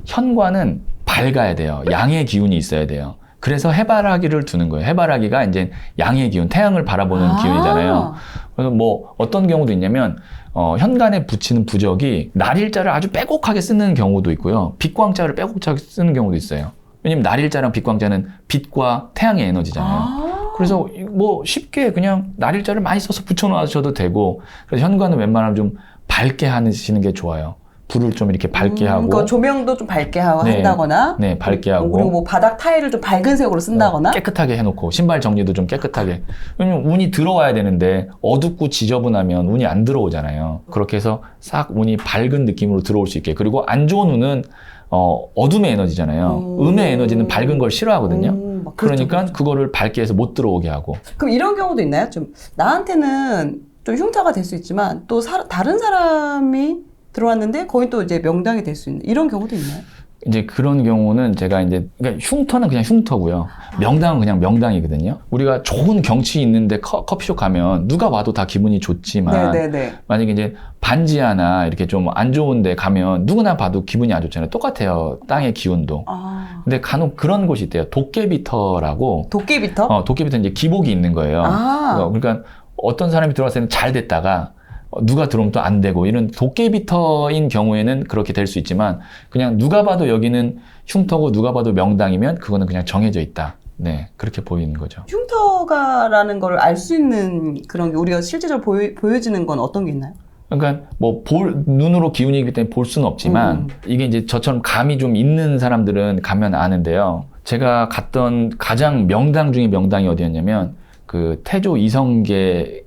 현관은 밝아야 돼요. 양의 기운이 있어야 돼요. 그래서 해바라기를 두는 거예요. 해바라기가 이제 양의 기운, 태양을 바라보는 기운이잖아요. 그래서 뭐 어떤 경우도 있냐면 현관에 붙이는 부적이 날일자를 아주 빼곡하게 쓰는 경우도 있고요. 빛광자를 빼곡하게 쓰는 경우도 있어요. 왜냐면 날일자랑 빛광자는 빛과 태양의 에너지잖아요. 그래서 뭐 쉽게 그냥 날일자를 많이 써서 붙여놓으셔도 되고, 그래서 현관은 웬만하면 좀 밝게 하시는 게 좋아요. 불을 좀 이렇게 밝게 하고. 그러니까 조명도 좀 밝게 네. 한다거나. 네, 밝게 하고. 그리고 뭐 바닥 타일을 좀 밝은 색으로 쓴다거나. 깨끗하게 해놓고, 신발 정리도 좀 깨끗하게. 왜냐면 운이 들어와야 되는데, 어둡고 지저분하면 운이 안 들어오잖아요. 그렇게 해서 싹 운이 밝은 느낌으로 들어올 수 있게. 그리고 안 좋은 운은, 어둠의 에너지잖아요. 음의 에너지는 밝은 걸 싫어하거든요. 그러니까 그렇죠. 그거를 밝게 해서 못 들어오게 하고. 그럼 이런 경우도 있나요? 좀, 나한테는 좀 흉터가 될 수 있지만, 또 다른 사람이 들어왔는데 거기 또 이제 명당이 될 수 있는 이런 경우도 있나요? 이제 그런 경우는 제가 이제 그러니까 흉터는 그냥 흉터고요. 명당은 그냥 명당이거든요. 우리가 좋은 경치 있는데 커피숍 가면 누가 와도 다 기분이 좋지만 만약에 이제 반지 하나 이렇게 좀 안 좋은데 가면 누구나 봐도 기분이 안 좋잖아요. 똑같아요. 땅의 기운도. 근데 간혹 그런 곳이 있대요. 도깨비터라고. 도깨비터? 도깨비터 이제 기복이 있는 거예요. 그러니까 어떤 사람이 들어왔을 때는 잘 됐다가 누가 들어오면 또 안 되고, 이런 도깨비터인 경우에는 그렇게 될 수 있지만 그냥 누가 봐도 여기는 흉터고 누가 봐도 명당이면 그거는 그냥 정해져 있다. 네, 그렇게 보이는 거죠. 흉터가라는 걸 알 수 있는 그런 게 우리가 실제적으로 보여지는 건 어떤 게 있나요? 그러니까 뭐 눈으로 기운이기 때문에 볼 수는 없지만 이게 이제 저처럼 감이 좀 있는 사람들은 가면 아는데요. 제가 갔던 가장 명당 중에 명당이 어디였냐면 그 태조 이성계의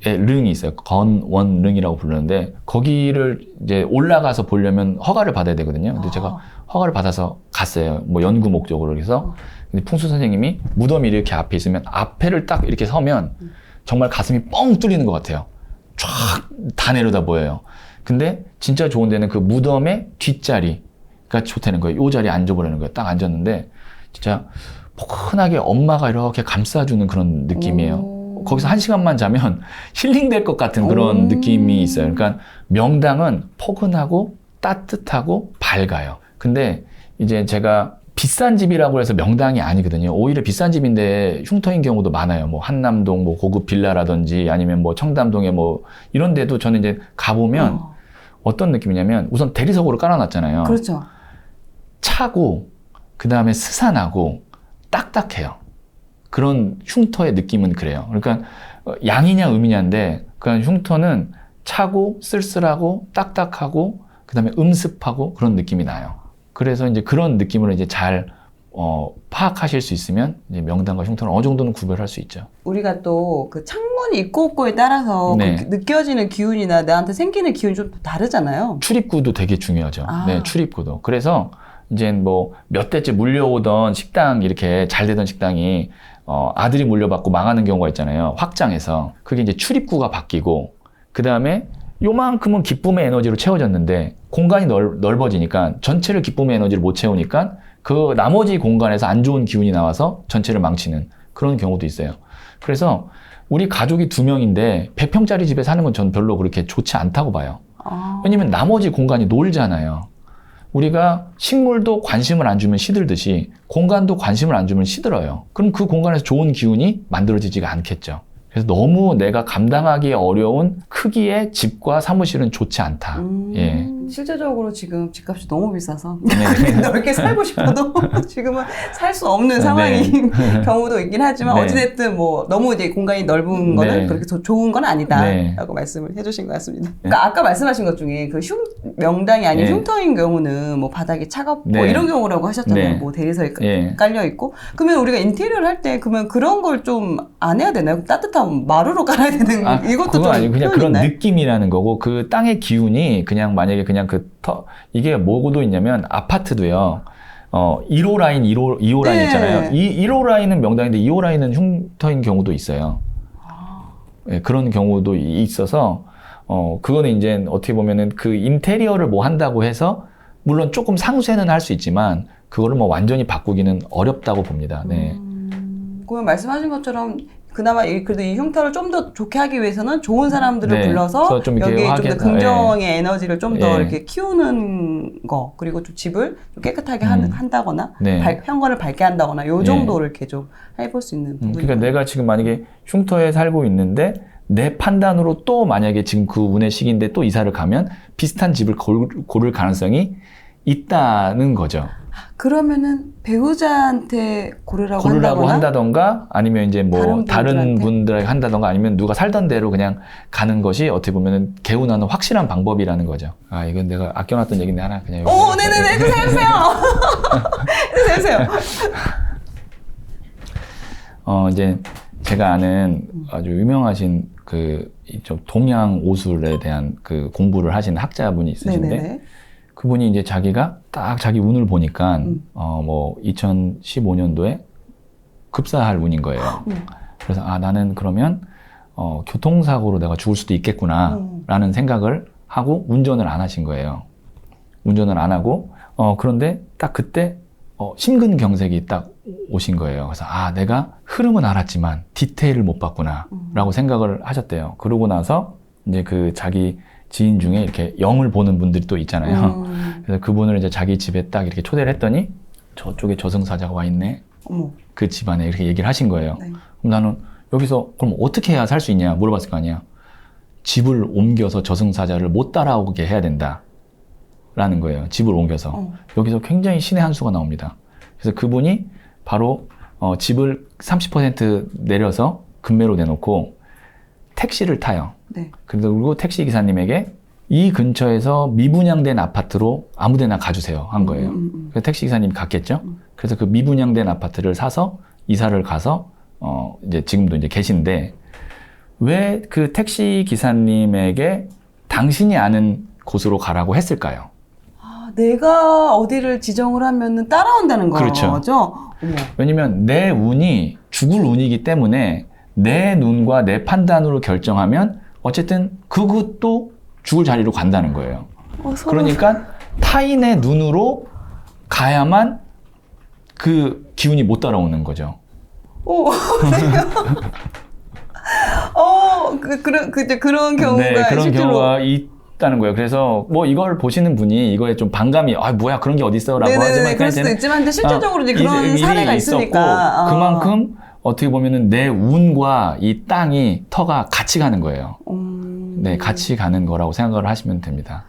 릉이 있어요. 건원릉이라고 부르는데 거기를 이제 올라가서 보려면 허가를 받아야 되거든요. 근데 제가 허가를 받아서 갔어요. 뭐 연구 목적으로. 그래서 근데 풍수 선생님이 무덤이 이렇게 앞에 있으면 앞에를 딱 이렇게 서면 정말 가슴이 뻥 뚫리는 것 같아요. 쫙 다 내려다 보여요. 근데 진짜 좋은 데는 그 무덤의 뒷자리가 좋다는 거예요. 이 자리에 앉아보라는 거예요. 딱 앉았는데 진짜 포근하게 엄마가 이렇게 감싸주는 그런 느낌이에요. 거기서 1시간만 자면 힐링될 것 같은 그런 느낌이 있어요. 그러니까 명당은 포근하고 따뜻하고 밝아요. 근데 이제 제가 비싼 집이라고 해서 명당이 아니거든요. 오히려 비싼 집인데 흉터인 경우도 많아요. 뭐 한남동 뭐 고급 빌라라든지 아니면 뭐 청담동에 뭐 이런 데도 저는 이제 가보면 어떤 느낌이냐면 우선 대리석으로 깔아놨잖아요. 그렇죠. 차고 그 다음에 스산하고 딱딱해요. 그런 흉터의 느낌은 그래요. 그러니까 양이냐 음이냐인데 그 흉터는 차고 쓸쓸하고 딱딱하고 그 다음에 음습하고 그런 느낌이 나요. 그래서 이제 그런 느낌으로 이제 잘 파악하실 수 있으면 이제 명당과 흉터는 어느 정도는 구별할 수 있죠. 우리가 또 그 창문 있고 없고에 따라서 그 느껴지는 기운이나 나한테 생기는 기운이 좀 다르잖아요. 출입구도 되게 중요하죠. 네, 출입구도. 그래서 이제 뭐 몇 대째 물려오던 식당 이렇게 잘 되던 식당이 아들이 물려받고 망하는 경우가 있잖아요. 확장해서. 그게 이제 출입구가 바뀌고 그 다음에 요만큼은 기쁨의 에너지로 채워졌는데 공간이 넓어지니까 전체를 기쁨의 에너지를 못 채우니까 그 나머지 공간에서 안 좋은 기운이 나와서 전체를 망치는 그런 경우도 있어요. 그래서 우리 가족이 2명인데 100평짜리 집에 사는 건 전 별로 그렇게 좋지 않다고 봐요. 왜냐면 나머지 공간이 놀잖아요. 우리가 식물도 관심을 안 주면 시들듯이 공간도 관심을 안 주면 시들어요. 그럼 그 공간에서 좋은 기운이 만들어지지가 않겠죠. 그래서 너무 내가 감당하기 어려운 크기의 집과 사무실은 좋지 않다. 예. 실제적으로 지금 집값이 너무 비싸서 네. 넓게 살고 싶어도 지금은 살 수 없는 상황인 경우도 있긴 하지만 네. 어찌됐든 뭐 너무 이제 공간이 넓은 거는 네. 그렇게 좋은 건 아니다라고 네. 말씀을 해주신 것 같습니다. 그러니까 아까 말씀하신 것 중에 그 명당이 아닌 네. 흉터인 경우는 뭐 바닥이 차갑고 네. 이런 경우라고 하셨잖아요. 네. 뭐 대리석이 네. 깔려 있고 그러면 우리가 인테리어를 할 때 그러면 그런 걸 좀 안 해야 되나요? 따뜻한 마루로 깔아야 되는 이것도 그건 좀 아니고 그냥 그런 있나요? 느낌이라는 거고 그 땅의 기운이 그냥 만약에 그냥 이게 뭐고도 있냐면 아파트도요. 1호 라인, 2호 라인 네. 있잖아요. 1호 라인은 명당인데 2호 라인은 흉터인 경우도 있어요. 네, 그런 경우도 있어서 그거는 이제 어떻게 보면은 그 인테리어를 뭐 한다고 해서 물론 조금 상쇄는 할 수 있지만 그거를 뭐 완전히 바꾸기는 어렵다고 봅니다. 네. 그러면 말씀하신 것처럼 그나마 그래도 이 흉터를 좀 더 좋게 하기 위해서는 좋은 사람들을 네. 불러서 좀 이렇게 여기에 좀 더 하게- 긍정의 에너지를 좀 더 예. 이렇게 키우는 거 그리고 좀 집을 좀 깨끗하게 한다거나 네. 현관을 밝게 한다거나 요 정도를 이렇게 좀 해볼 수 있는 부분이 그러니까 내가 지금 만약에 흉터에 살고 있는데 내 판단으로 또 만약에 지금 그 운의 시기인데 또 이사를 가면 비슷한 집을 고를 가능성이 있다는 거죠. 그러면은 배우자한테 고르라고 한다거나 한다던가 아니면 이제 뭐 다른 분들한테? 분들에게 한다던가 아니면 누가 살던 대로 그냥 가는 것이 어떻게 보면은 개운하는 확실한 방법이라는 거죠. 아, 이건 내가 아껴놨던 얘기인데 하나 그냥. 오, 네네네, 해주세요. 해주세요. 이제 제가 아는 아주 유명하신 이쪽 동양 오술에 대한 그 공부를 하시는 학자분이 있으신데 네네네. 그분이 이제 자기가 딱 자기 운을 보니까 뭐 2015년도에 급사할 운인 거예요. 그래서 나는 그러면 교통사고로 내가 죽을 수도 있겠구나라는 생각을 하고 운전을 안 하신 거예요. 운전을 안 하고 그런데 딱 그때 심근경색이 딱 오신 거예요. 그래서 내가 흐름은 알았지만 디테일을 못 봤구나라고 생각을 하셨대요. 그러고 나서 이제 그 자기 지인 중에 이렇게 영을 보는 분들이 또 있잖아요. 그래서 그분을 이제 자기 집에 딱 이렇게 초대를 했더니 저쪽에 저승사자가 와 있네. 어머. 그 집안에 이렇게 얘기를 하신 거예요. 네. 그럼 나는 여기서 그럼 어떻게 해야 살 수 있냐 물어봤을 거 아니야. 집을 옮겨서 저승사자를 못 따라오게 해야 된다. 라는 거예요. 집을 옮겨서. 여기서 굉장히 신의 한 수가 나옵니다. 그래서 그분이 바로 집을 30% 내려서 금매로 내놓고 택시를 타요. 네. 그리고 택시 기사님에게 이 근처에서 미분양된 아파트로 아무데나 가주세요 한 거예요. 그래서 택시 기사님이 갔겠죠. 그래서 그 미분양된 아파트를 사서 이사를 가서 이제 지금도 이제 계신데 왜 그 택시 기사님에게 당신이 아는 곳으로 가라고 했을까요? 내가 어디를 지정을 하면은 따라온다는 그렇죠. 거죠. 어머. 왜냐면 내 운이 죽을 운이기 때문에 내 눈과 내 판단으로 결정하면 어쨌든 그것도 죽을 자리로 간다는 거예요. 그러니까 타인의 눈으로 가야만 그 기운이 못 따라오는 거죠. 그런 경우가 네, 그런 실제로 경우가 있다는 거예요. 그래서 뭐 이걸 보시는 분이 이거에 좀 반감이 뭐야 그런 게 어디 있어라고 하지만 그럴 수도 있지만 근데 실질적으로 이제 그런 사례가 있으니까 그만큼 어떻게 보면은 내 운과 이 땅이 터가 같이 가는 거예요. 네, 같이 가는 거라고 생각을 하시면 됩니다.